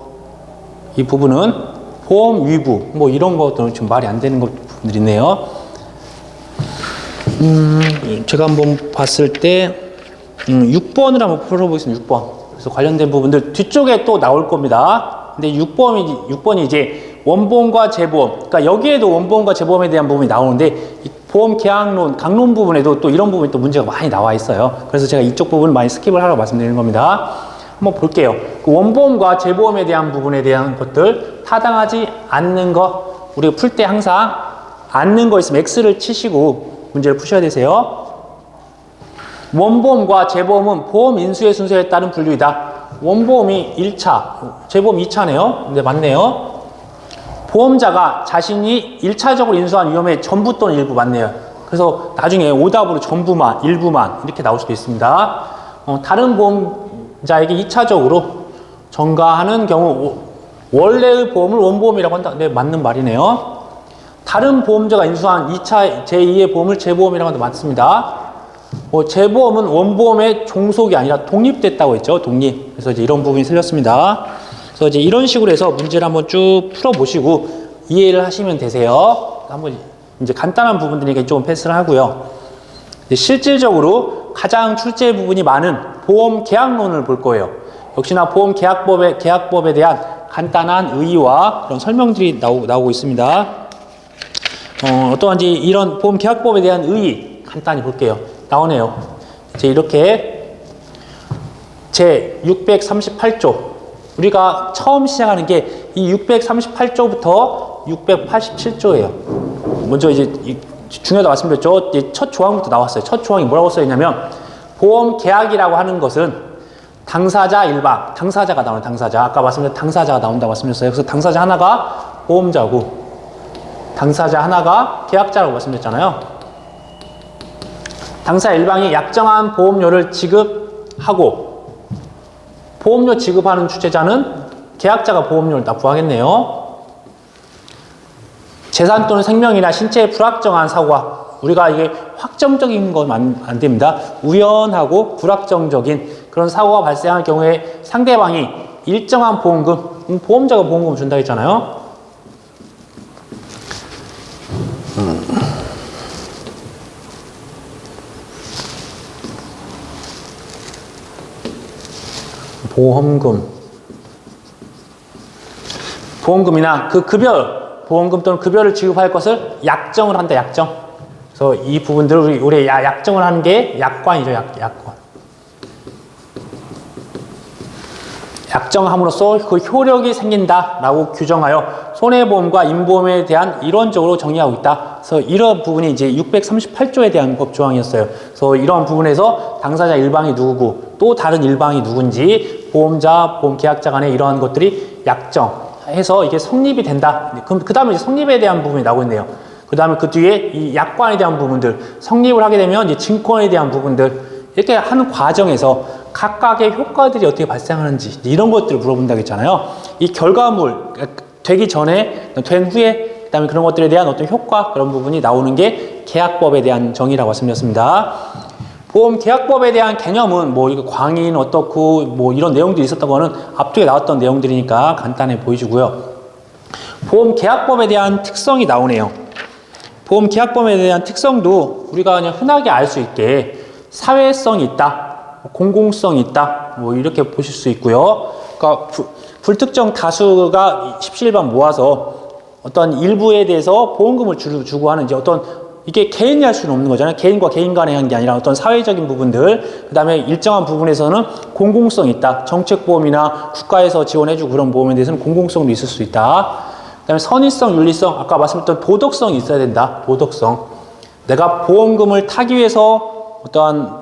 이 부분은 보험 위부, 뭐 이런 것들은 좀 말이 안 되는 부분들이 있네요. 제가 한번 봤을 때, 6번을 한번 풀어보겠습니다. 6번. 그래서 관련된 부분들 뒤쪽에 또 나올 겁니다. 근데 6번이 이제 원보험과 재보험. 그러니까 여기에도 원보험과 재보험에 대한 부분이 나오는데, 이 보험 계약론, 강론 부분에도 또 이런 부분이 또 문제가 많이 나와 있어요. 그래서 제가 이쪽 부분을 많이 스킵을 하라고 말씀드리는 겁니다. 한번 볼게요. 그 원보험과 재보험에 대한 부분에 대한 것들, 타당하지 않는 거, 우리가 풀 때 항상 않는 거 있으면 X를 치시고 문제를 푸셔야 되세요. 원보험과 재보험은 보험 인수의 순서에 따른 분류이다. 원보험이 1차, 재보험 2차네요. 네, 맞네요. 보험자가 자신이 1차적으로 인수한 위험의 전부 또는 일부 맞네요. 그래서 나중에 오답으로 전부만, 일부만 이렇게 나올 수도 있습니다. 다른 보험자에게 2차적으로 전가하는 경우 원래의 보험을 원보험이라고 한다. 네, 맞는 말이네요. 다른 보험자가 인수한 2차, 제2의 보험을 재보험이라고 한다. 맞습니다. 재보험은 원보험의 종속이 아니라 독립됐다고 했죠. 독립. 그래서 이제 이런 부분이 틀렸습니다. 그래서 이제 이런 식으로 해서 문제를 한번 쭉 풀어보시고 이해를 하시면 되세요. 한번 이제 간단한 부분들이니까 좀 패스를 하고요. 실질적으로 가장 출제 부분이 많은 보험 계약론을 볼 거예요. 역시나 보험 계약법에 대한 간단한 의의와 그런 설명들이 나오고 있습니다. 어떠한지 이런 보험 계약법에 대한 의의 간단히 볼게요. 나오네요. 이제 이렇게 제 638조 우리가 처음 시작하는 게 이 638조부터 687조예요. 먼저 이제 중요하다 말씀드렸죠. 첫 조항부터 나왔어요. 첫 조항이 뭐라고 써 있냐면 보험 계약이라고 하는 것은 당사자 일방, 당사자가 나오는 당사자. 아까 말씀드린 당사자가 나온다고 말씀드렸어요. 그래서 당사자 하나가 보험자고 당사자 하나가 계약자라고 말씀드렸잖아요. 당사자 일방이 약정한 보험료를 지급하고 보험료 지급하는 주체자는 계약자가 보험료를 납부하겠네요. 재산 또는 생명이나 신체에 불확정한 사고가 우리가 이게 확정적인 건 안 됩니다. 우연하고 불확정적인 그런 사고가 발생할 경우에 상대방이 일정한 보험금, 보험자가 보험금을 준다 했잖아요. 보험금이나 그 보험금 또는 급여를 지급할 것을 약정을 한다. 약정. 그래서 이 부분들을 우리 약정을 하는 게 약관이죠. 약관. 약정함으로써 그 효력이 생긴다라고 규정하여 손해보험과 임보험에 대한 이론적으로 정의하고 있다. 그래서 이런 부분이 이제 638조에 대한 법 조항이었어요. 그래서 이런 부분에서 당사자 일방이 누구고 또 다른 일방이 누군지 보험자, 보험계약자 간에 이러한 것들이 약정해서 이게 성립이 된다. 그럼 그 다음에 이제 성립에 대한 부분이 나오고 있네요. 그 다음에 그 뒤에 이 약관에 대한 부분들, 성립을 하게 되면 이제 증권에 대한 부분들, 이렇게 하는 과정에서 각각의 효과들이 어떻게 발생하는지 이런 것들을 물어본다고 했잖아요. 이 결과물 되기 전에 된 후에 그다음에 그런 것들에 대한 어떤 효과 그런 부분이 나오는 게 계약법에 대한 정의라고 말씀드렸습니다. 보험 계약법에 대한 개념은 뭐 이거 광인 어떻고 뭐 이런 내용들이 있었던 거는 앞쪽에 나왔던 내용들이니까 간단해 보여주고요. 보험 계약법에 대한 특성이 나오네요. 보험 계약범에 대한 특성도 우리가 그냥 흔하게 알 수 있게 사회성이 있다, 공공성이 있다, 뭐 이렇게 보실 수 있고요. 그러니까 불특정 다수가 십시일반 모아서 어떤 일부에 대해서 보험금을 주고 하는 이제 어떤 이게 개인이 할 수는 없는 거잖아요. 개인과 개인 간에 한 게 아니라 어떤 사회적인 부분들, 그 다음에 일정한 부분에서는 공공성이 있다. 정책보험이나 국가에서 지원해주고 그런 보험에 대해서는 공공성도 있을 수 있다. 그 다음에 선의성, 윤리성, 아까 말씀드렸던 도덕성이 있어야 된다. 도덕성. 내가 보험금을 타기 위해서 어떠한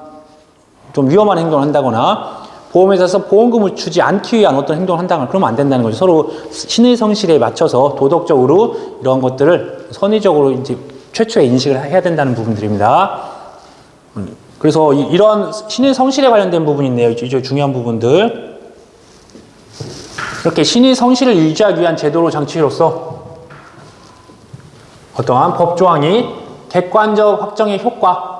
좀 위험한 행동을 한다거나 보험회사에서 보험금을 주지 않기 위한 어떤 행동을 한다거나 그러면 안 된다는 거죠. 서로 신의 성실에 맞춰서 도덕적으로 이러한 것들을 선의적으로 이제 최초에 인식을 해야 된다는 부분들입니다. 그래서 이런 신의 성실에 관련된 부분이 있네요. 이제 중요한 부분들. 이렇게 신의 성실을 유지하기 위한 제도로 장치로서 어떠한 법조항이 객관적 확정의 효과,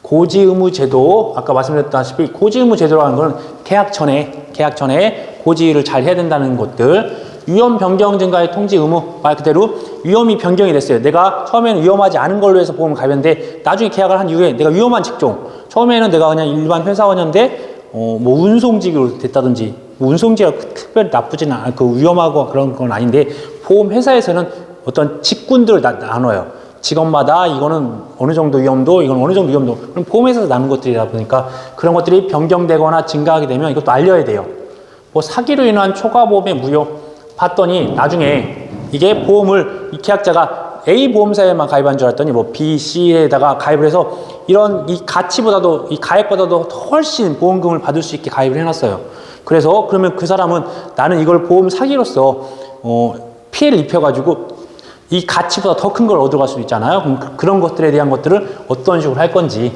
고지의무제도, 아까 말씀드렸다시피 고지의무제도라는 것은 계약 전에 고지를 잘 해야 된다는 것들, 위험 변경 증가의 통지 의무, 말 그대로 위험이 변경이 됐어요. 내가 처음에는 위험하지 않은 걸로 해서 보험을 가입했는데 나중에 계약을 한 이후에 내가 위험한 직종, 처음에는 내가 그냥 일반 회사원이었는데 뭐 운송직으로 됐다든지, 뭐 운송직이 특별히 나쁘지는 않아, 그 위험하고 그런 건 아닌데 보험 회사에서는 어떤 직군들을 나눠요. 직업마다 이거는 어느 정도 위험도, 이건 어느 정도 위험도. 그럼 보험회사에서 나눈 것들이다 보니까 그런 것들이 변경되거나 증가하게 되면 이것도 알려야 돼요. 뭐 사기로 인한 초과보험의 무효 봤더니 나중에 이게 보험을 이 계약자가 A 보험사에만 가입한 줄 알았더니 뭐 B, C에다가 가입을 해서 이런 이 가치보다도 이 가액보다도 훨씬 보험금을 받을 수 있게 가입을 해놨어요. 그래서 그러면 그 사람은 나는 이걸 보험 사기로서 피해를 입혀가지고 이 가치보다 더 큰 걸 얻어갈 수도 있잖아요. 그럼 그런 것들에 대한 것들을 어떤 식으로 할 건지,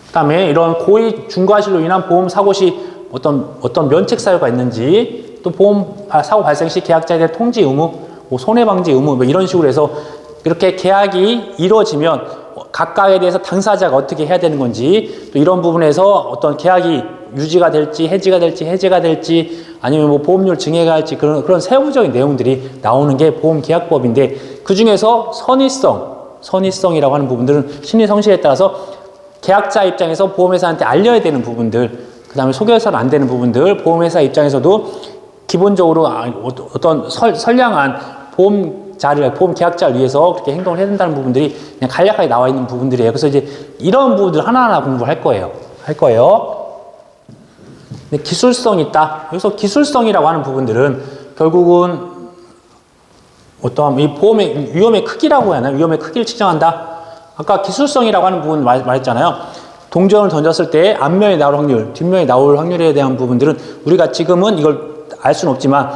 그 다음에 이런 고의 중과실로 인한 보험 사고 시 어떤 면책 사유가 있는지, 또 보험 사고 발생 시 계약자에 대한 통지 의무, 뭐 손해방지 의무, 뭐 이런 식으로 해서 이렇게 계약이 이루어지면 각각에 대해서 당사자가 어떻게 해야 되는 건지, 또 이런 부분에서 어떤 계약이 유지가 될지 해지가 될지 아니면 뭐 보험료 증액가 할지 그런 세부적인 내용들이 나오는 게 보험계약법인데, 그 중에서 선의성이라고 하는 부분들은 신의 성실에 따라서 계약자 입장에서 보험회사한테 알려야 되는 부분들, 그 다음에 소개해서는 안 되는 부분들, 보험회사 입장에서도 기본적으로 어떤 선량한 보험 계약자를 위해서 그렇게 행동을 해야 된다는 부분들이 그냥 간략하게 나와 있는 부분들이에요. 그래서 이제 이런 부분들 하나하나 공부할 거예요. 근데 기술성이 있다. 여기서 기술성이라고 하는 부분들은 결국은 어떠한 이 보험의 위험의 크기라고 해야 하나요? 위험의 크기를 측정한다. 아까 기술성이라고 하는 부분 말했잖아요. 동전을 던졌을 때 앞면에 나올 확률, 뒷면에 나올 확률에 대한 부분들은 우리가 지금은 이걸 알 수는 없지만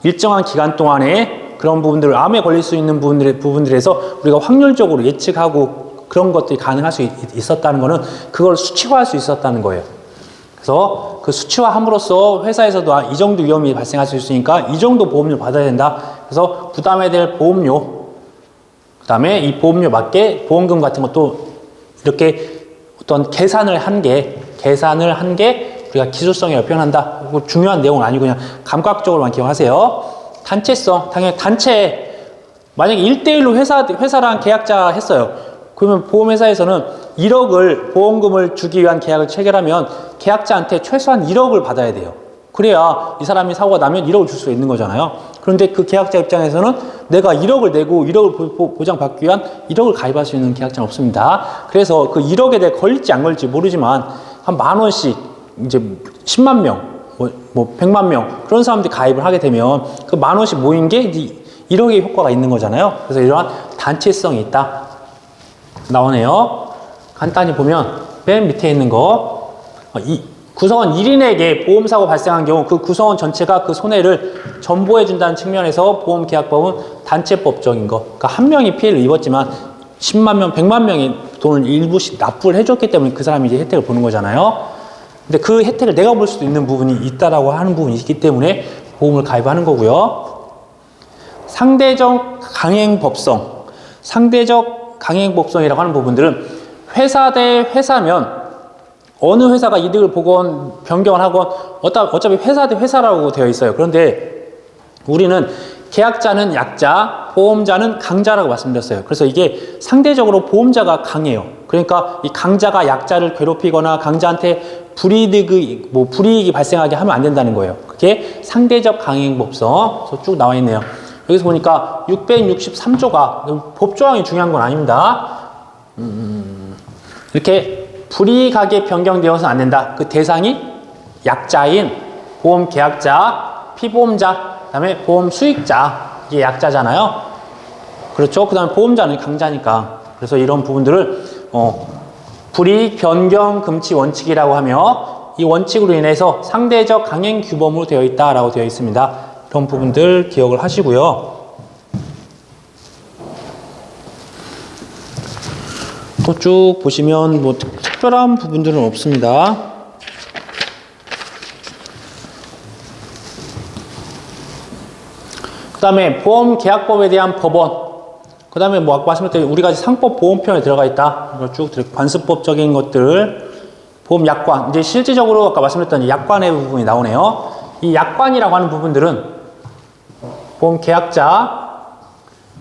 일정한 기간 동안에 그런 부분들을 암에 걸릴 수 있는 부분들에서 우리가 확률적으로 예측하고 그런 것들이 가능할 수 있었다는 거는 그걸 수치화할 수 있었다는 거예요. 그래서 그 수치화함으로써 회사에서도 이 정도 위험이 발생할 수 있으니까 이 정도 보험료 받아야 된다. 그래서 부담해야 될 보험료, 그 다음에 이 보험료 맞게 보험금 같은 것도 이렇게 어떤 계산을 한 게 우리가 기술성이라고 표현한다. 중요한 내용은 아니고 그냥 감각적으로만 기억하세요. 단체성, 당연히 단체, 만약에 1대1로 회사랑 계약자 했어요. 그러면 보험회사에서는 1억을 보험금을 주기 위한 계약을 체결하면 계약자한테 최소한 1억을 받아야 돼요. 그래야 이 사람이 사고가 나면 1억을 줄 수 있는 거잖아요. 그런데 그 계약자 입장에서는 내가 1억을 내고 1억을 보장받기 위한 1억을 가입할 수 있는 계약자는 없습니다. 그래서 그 1억에 대해 걸릴지 안 걸릴지 모르지만 한 10,000원씩 이제 10만 명, 뭐 100만 명 그런 사람들이 가입을 하게 되면 그 10,000원씩 모인 게 이제 1억의 효과가 있는 거잖아요. 그래서 이러한 단체성이 있다. 나오네요. 간단히 보면 맨 밑에 있는 거, 이 구성원 1인에게 보험사고 발생한 경우 그 구성원 전체가 그 손해를 전보해 준다는 측면에서 보험계약법은 단체법적인 거. 그러니까 한 명이 피해를 입었지만 10만 명, 100만 명이 돈을 일부씩 납부를 해줬기 때문에 그 사람이 이제 혜택을 보는 거잖아요. 근데 그 혜택을 내가 볼 수도 있는 부분이 있다라고 하는 부분이 있기 때문에 보험을 가입하는 거고요. 상대적 강행법성이라고 하는 부분들은 회사 대 회사면 어느 회사가 이득을 보건 변경을 하건 어차피 회사 대 회사라고 되어 있어요. 그런데 우리는 계약자는 약자, 보험자는 강자라고 말씀드렸어요. 그래서 이게 상대적으로 보험자가 강해요. 그러니까 이 강자가 약자를 괴롭히거나 강자한테 불이익이 발생하게 하면 안 된다는 거예요. 그게 상대적 강행법성. 그래서 쭉 나와 있네요. 여기서 보니까 663조가 법조항이 중요한 건 아닙니다. 이렇게 불이익하게 변경되어서는 안 된다. 그 대상이 약자인 보험 계약자, 피보험자, 그 다음에 보험 수익자, 이게 약자잖아요. 그렇죠? 그 다음에 보험자는 강자니까. 그래서 이런 부분들을 불이익 변경 금치 원칙이라고 하며 이 원칙으로 인해서 상대적 강행 규범으로 되어 있다라고 되어 있습니다. 이런 부분들 기억을 하시고요. 또 쭉 보시면 뭐 특별한 부분들은 없습니다. 그 다음에 보험계약법에 대한 법원, 그 다음에 뭐 아까 말씀드렸듯이 우리가 상법 보험편에 들어가 있다. 이걸 쭉 관습법적인 것들, 보험약관, 이제 실질적으로 아까 말씀드렸던 약관의 부분이 나오네요. 이 약관이라고 하는 부분들은 보험계약자,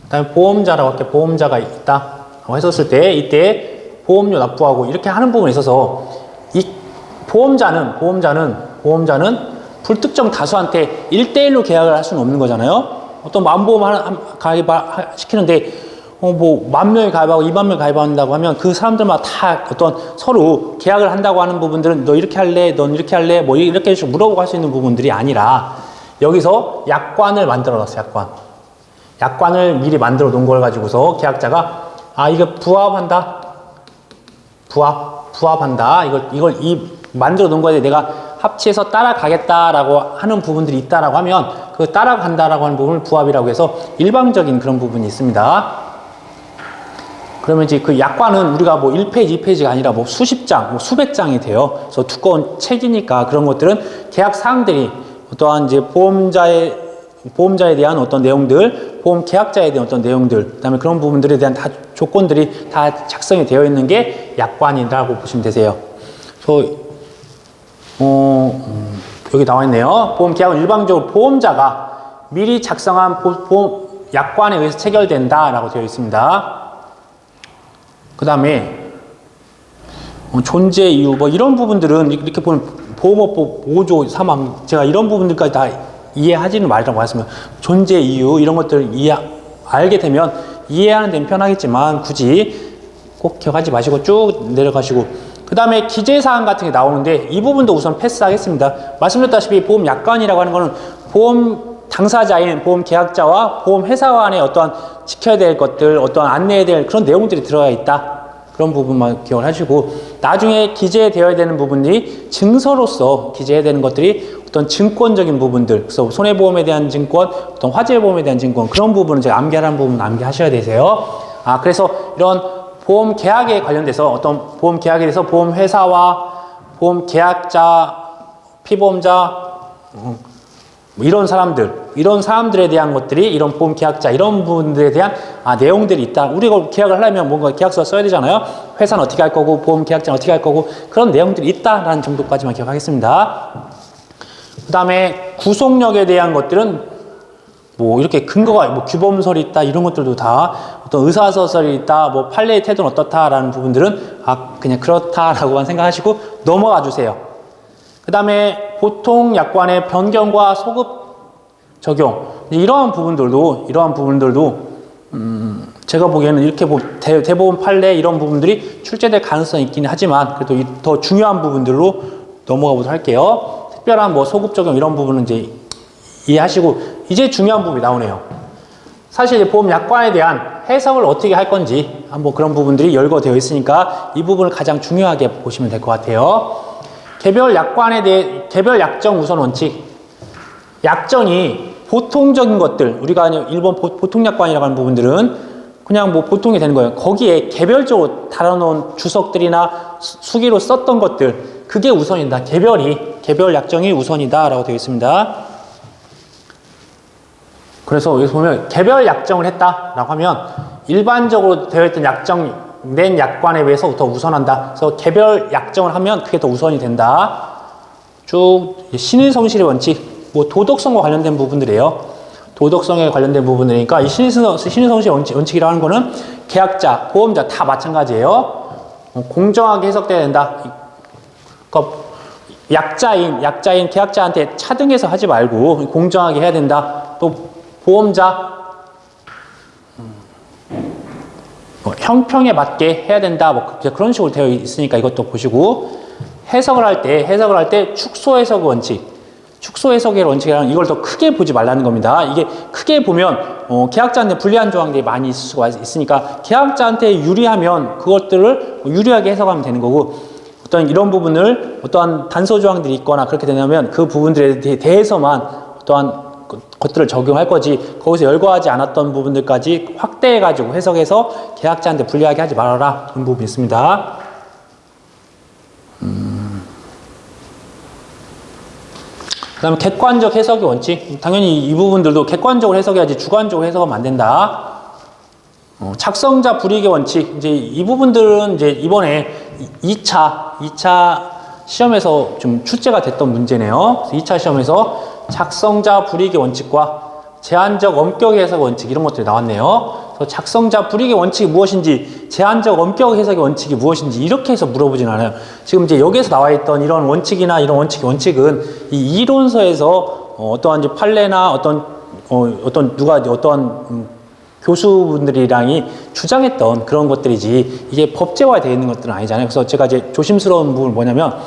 그 다음에 보험자라고 할게 보험자가 있다. 했었을 때 이때 보험료 납부하고 이렇게 하는 부분에 있어서 이 보험자는 불특정 다수한테 1대1로 계약을 할 수는 없는 거잖아요. 어떤 만보험 가입시키는데 뭐 10,000명이 가입하고 20,000명이 가입한다고 하면 그 사람들마다 다 어떤 서로 계약을 한다고 하는 부분들은 너 이렇게 할래? 넌 이렇게 할래? 뭐 이렇게 물어보고 할 수 있는 부분들이 아니라 여기서 약관을 만들어 놨어요. 약관을 미리 만들어 놓은 걸 가지고서 계약자가 이거 부합한다. 부합한다. 이걸 만들어 놓은 거에 내가 합치해서 따라가겠다라고 하는 부분들이 있다라고 하면 그 따라간다라고 하는 부분을 부합이라고 해서 일방적인 그런 부분이 있습니다. 그러면 이제 그 약관은 우리가 뭐 1페이지, 2페이지가 아니라 뭐 수십 장, 뭐 수백 장이 돼요. 그래서 두꺼운 책이니까 그런 것들은 계약 사항들이 어떠한 이제 보험자에 대한 어떤 내용들, 보험 계약자에 대한 어떤 내용들, 그 다음에 그런 부분들에 대한 다 조건들이 다 작성이 되어 있는 게 약관이라고 보시면 되세요. 그래서, 여기 나와 있네요. 보험 계약은 일방적으로 보험자가 미리 작성한 보험 약관에 의해서 체결된다라고 되어 있습니다. 그 다음에, 존재 이유, 뭐 이런 부분들은 이렇게 보면 보험업법 5조 3항, 제가 이런 부분들까지 다 이해하지는 말라고 했습니다. 존재 이유 이런 것들을 알게 되면 이해하는 데는 편하겠지만 굳이 꼭 기억하지 마시고 쭉 내려가시고 그 다음에 기재사항 같은 게 나오는데 이 부분도 우선 패스하겠습니다. 말씀드렸다시피 보험 약관이라고 하는 거는 보험 당사자인 보험 계약자와 보험 회사 간의 어떠한 지켜야 될 것들, 어떠한 안내해야 될 그런 내용들이 들어가 있다. 그런 부분만 기억을 하시고 나중에 기재되어야 되는 부분이 증서로서 기재해야 되는 것들이 어떤 증권적인 부분들, 그래서 손해보험에 대한 증권, 어떤 화재보험에 대한 증권 그런 부분은 제가 암기하라는 부분 암기하셔야 되세요. 그래서 이런 보험 계약에 관련돼서 어떤 보험 계약에 대해서 보험 회사와 보험 계약자, 피보험자 이런 사람들에 대한 것들이 이런 보험 계약자 이런 부분들에 대한 내용들이 있다. 우리가 계약을 하려면 뭔가 계약서 써야 되잖아요. 회사는 어떻게 할 거고 보험 계약자는 어떻게 할 거고 그런 내용들이 있다라는 정도까지만 기억하겠습니다. 그 다음에 구속력에 대한 것들은 뭐 이렇게 근거가 뭐 규범설이 있다 이런 것들도 다 어떤 의사서설이 있다 뭐 판례의 태도는 어떻다라는 부분들은 그냥 그렇다라고만 생각하시고 넘어가 주세요. 그 다음에 보통 약관의 변경과 소급 적용 이러한 부분들도 제가 보기에는 이렇게 대법원 판례 이런 부분들이 출제될 가능성이 있긴 하지만 그래도 더 중요한 부분들로 넘어가 보도록 할게요. 특별한 뭐 소급 적용 이런 부분은 이제 이해하시고 이제 중요한 부분이 나오네요. 사실 보험 약관에 대한 해석을 어떻게 할 건지 한번 그런 부분들이 열거되어 있으니까 이 부분을 가장 중요하게 보시면 될 것 같아요. 개별 약관에 대해 개별 약정 우선 원칙. 약정이 보통적인 것들 우리가 일본 보통 약관이라고 하는 부분들은 그냥 뭐 보통이 되는 거예요. 거기에 개별적으로 달아놓은 주석들이나 수기로 썼던 것들 그게 우선이다. 개별 약정이 우선이다라고 되어 있습니다. 그래서 여기서 보면 개별 약정을 했다라고 하면 일반적으로 되어 있던 낸 약관에 비해서 더 우선한다. 그래서 개별 약정을 하면 그게 더 우선이 된다. 쭉 신의성실의 원칙, 뭐 도덕성과 관련된 부분들이에요. 도덕성에 관련된 부분이니까 이 신의성시 원칙이라고 하는 거는 계약자, 보험자 다 마찬가지예요. 공정하게 해석돼야 된다. 그러니까 약자인 계약자한테 차등해서 하지 말고 공정하게 해야 된다. 또 보험자 형평에 맞게 해야 된다. 뭐 그런 식으로 되어 있으니까 이것도 보시고 해석을 할 때 축소 해석 원칙. 축소 해석의 원칙이라는 이걸 더 크게 보지 말라는 겁니다. 이게 크게 보면 계약자한테 불리한 조항들이 많이 있을 수가 있으니까 계약자한테 유리하면 그것들을 유리하게 해석하면 되는 거고 어떤 이런 부분을 어떠한 단서 조항들이 있거나 그렇게 되냐면 그 부분들에 대해서만 어떠한 것들을 적용할 거지 거기서 열거하지 않았던 부분들까지 확대해가지고 해석해서 계약자한테 불리하게 하지 말아라 그런 부분이 있습니다. 그 다음에 객관적 해석의 원칙. 당연히 이 부분들도 객관적으로 해석해야지 주관적으로 해석하면 안 된다. 작성자 불이익의 원칙. 이제 이 부분들은 이제 이번에 2차 시험에서 좀 출제가 됐던 문제네요. 2차 시험에서 작성자 불이익의 원칙과 제한적 엄격 해석 원칙 이런 것들이 나왔네요. 그래서 작성자 불이익의 원칙이 무엇인지 제한적 엄격 해석의 원칙이 무엇인지 이렇게 해서 물어보진 않아요. 지금 이제 여기에서 나와 있던 이런 원칙이나 이런 원칙은 이 이론서에서 어떠한 이제 판례나 어떤 교수분들이랑이 주장했던 그런 것들이지 이게 법제화되어 있는 것들은 아니잖아요. 그래서 제가 이제 조심스러운 부분은 뭐냐면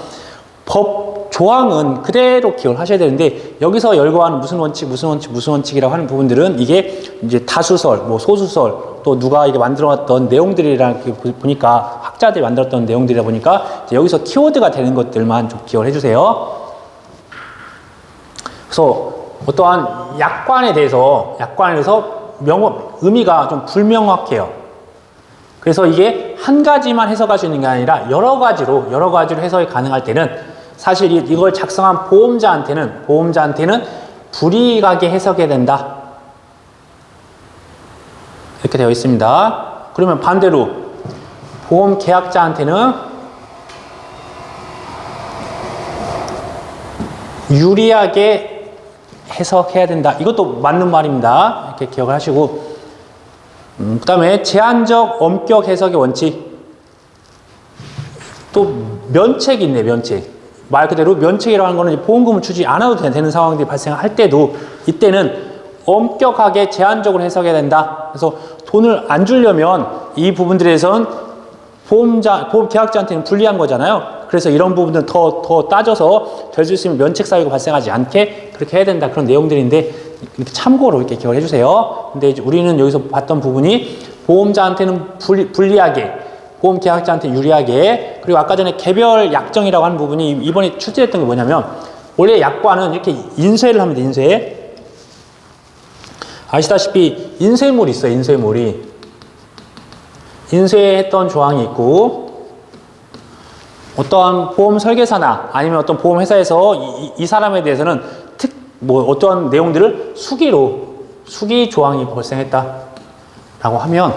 법 조항은 그대로 기억을 하셔야 되는데 여기서 열거하는 무슨 원칙이라고 하는 부분들은 이게 이제 다수설, 뭐 소수설 또 누가 이게 만들어놨던 내용들이랑 보니까 학자들이 만들었던 내용들이다 보니까 이제 여기서 키워드가 되는 것들만 좀 기억을 해주세요. 그래서 어떠한 약관에 대해서 의미가 좀 불명확해요. 그래서 이게 한 가지만 해석할 수 있는 게 아니라 여러 가지로 해석이 가능할 때는 사실 이걸 작성한 보험자한테는 불이익하게 해석해야 된다. 이렇게 되어 있습니다. 그러면 반대로 보험 계약자한테는 유리하게 해석해야 된다. 이것도 맞는 말입니다. 이렇게 기억을 하시고 그 다음에 제한적 엄격 해석의 원칙 또 면책이 있네. 면책 말 그대로 면책이라고 하는 거는 보험금을 주지 않아도 되는 상황들이 발생할 때도 이때는 엄격하게 제한적으로 해석해야 된다. 그래서 돈을 안 주려면 이 부분들에선 보험 계약자한테는 불리한 거잖아요. 그래서 이런 부분들은 더 따져서 될 수 있으면 면책 사유가 발생하지 않게 그렇게 해야 된다. 그런 내용들인데 이렇게 참고로 이렇게 기억을 해주세요. 근데 이제 우리는 여기서 봤던 부분이 보험자한테는 불리하게 보험 계약자한테 유리하게 그리고 아까 전에 개별 약정이라고 하는 부분이 이번에 출제했던 게 뭐냐면 원래 약관은 이렇게 인쇄를 합니다. 인쇄 아시다시피 인쇄물이 있어요. 인쇄했던 조항이 있고 어떠한 보험 설계사나 아니면 어떤 보험 회사에서 이 사람에 대해서는 어떠한 내용들을 수기 조항이 발생했다라고 하면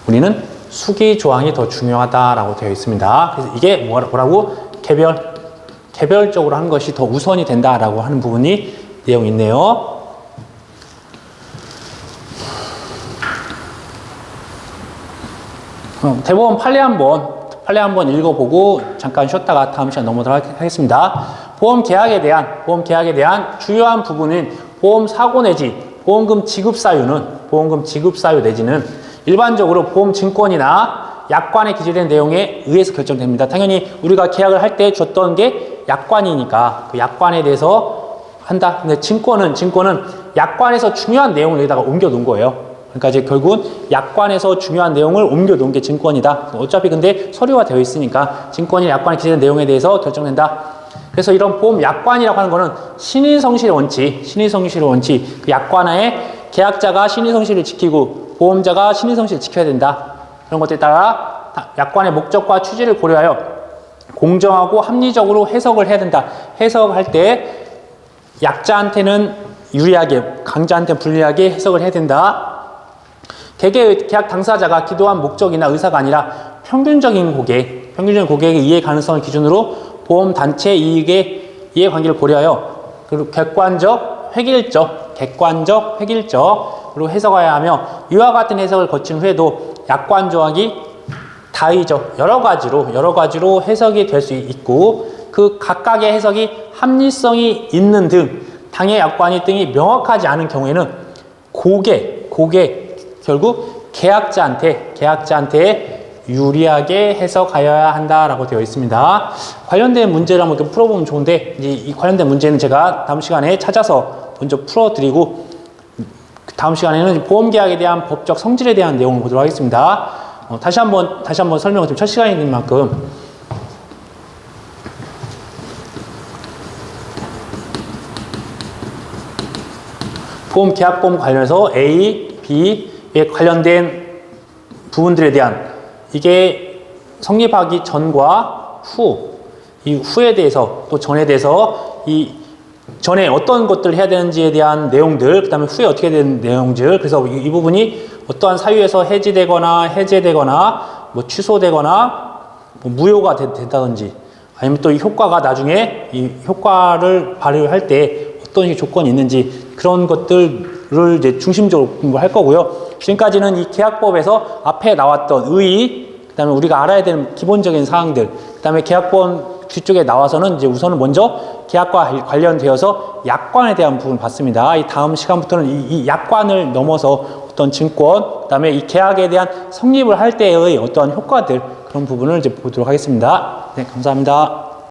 우리는 수기 조항이 더 중요하다라고 되어 있습니다. 그래서 이게 뭐라고? 개별적으로 하는 것이 더 우선이 된다라고 하는 부분이 내용이 있네요. 대법원 판례 한번 읽어보고 잠깐 쉬었다가 다음 시간 넘어가도록 하겠습니다. 보험 계약에 대한 주요한 부분은 보험 사고 내지 보험금 지급 사유 내지는 일반적으로 보험 증권이나 약관에 기재된 내용에 의해서 결정됩니다. 당연히 우리가 계약을 할 때 줬던 게 약관이니까 그 약관에 대해서 한다. 근데 증권은 약관에서 중요한 내용을 여기다가 옮겨 놓은 거예요. 그러니까 이제 결국은 약관에서 중요한 내용을 옮겨 놓은 게 증권이다. 어차피 근데 서류화 되어 있으니까 증권이 약관에 기재된 내용에 대해서 결정된다. 그래서 이런 보험 약관이라고 하는 거는 신의성실의 원칙, 그 약관하에 계약자가 신의성실을 지키고 보험자가 신의성실을 지켜야 된다. 그런 것들에 따라 약관의 목적과 취지를 고려하여 공정하고 합리적으로 해석을 해야 된다. 해석할 때 약자한테는 유리하게, 강자한테는 불리하게 해석을 해야 된다. 계약 당사자가 기도한 목적이나 의사가 아니라 평균적인 고객의 이해 가능성을 기준으로 보험단체 이익의 이해관계를 고려하여 그리고 객관적, 획일적 객관적, 획일적으로 해석해야 하며 이와 같은 해석을 거친 후에도 약관 조항이 다의적 여러 가지로 해석이 될 수 있고 그 각각의 해석이 합리성이 있는 등 당해 약관이 등이 명확하지 않은 경우에는 그게 결국 계약자한테 유리하게 해석하여야 한다라고 되어 있습니다. 관련된 문제를 한번 좀 풀어보면 좋은데 이제 이 관련된 문제는 제가 다음 시간에 찾아서 먼저 풀어드리고 다음 시간에는 보험계약에 대한 법적 성질에 대한 내용을 보도록 하겠습니다. 다시 한번 설명을 좀 첫 시간인 만큼 보험계약보험 관련해서 A, B에 관련된 부분들에 대한 이게 성립하기 전과 후, 이 후에 대해서 또 전에 대해서 이 전에 어떤 것들을 해야 되는지에 대한 내용들, 그 다음에 후에 어떻게 되는 내용들, 그래서 이 부분이 어떠한 사유에서 해지되거나 해제되거나 뭐 취소되거나 뭐 무효가 된다든지 아니면 또 이 효과가 나중에 이 효과를 발휘할 때 어떤 조건이 있는지 그런 것들을 이제 중심적으로 공부할 거고요. 지금까지는 이 계약법에서 앞에 나왔던 의의, 그 다음에 우리가 알아야 되는 기본적인 사항들, 그 다음에 계약법 뒤쪽에 나와서는 이제 우선은 먼저 계약과 관련되어서 약관에 대한 부분을 봤습니다. 이 다음 시간부터는 이 약관을 넘어서 어떤 증권, 그 다음에 이 계약에 대한 성립을 할 때의 어떠한 효과들, 그런 부분을 이제 보도록 하겠습니다. 네, 감사합니다.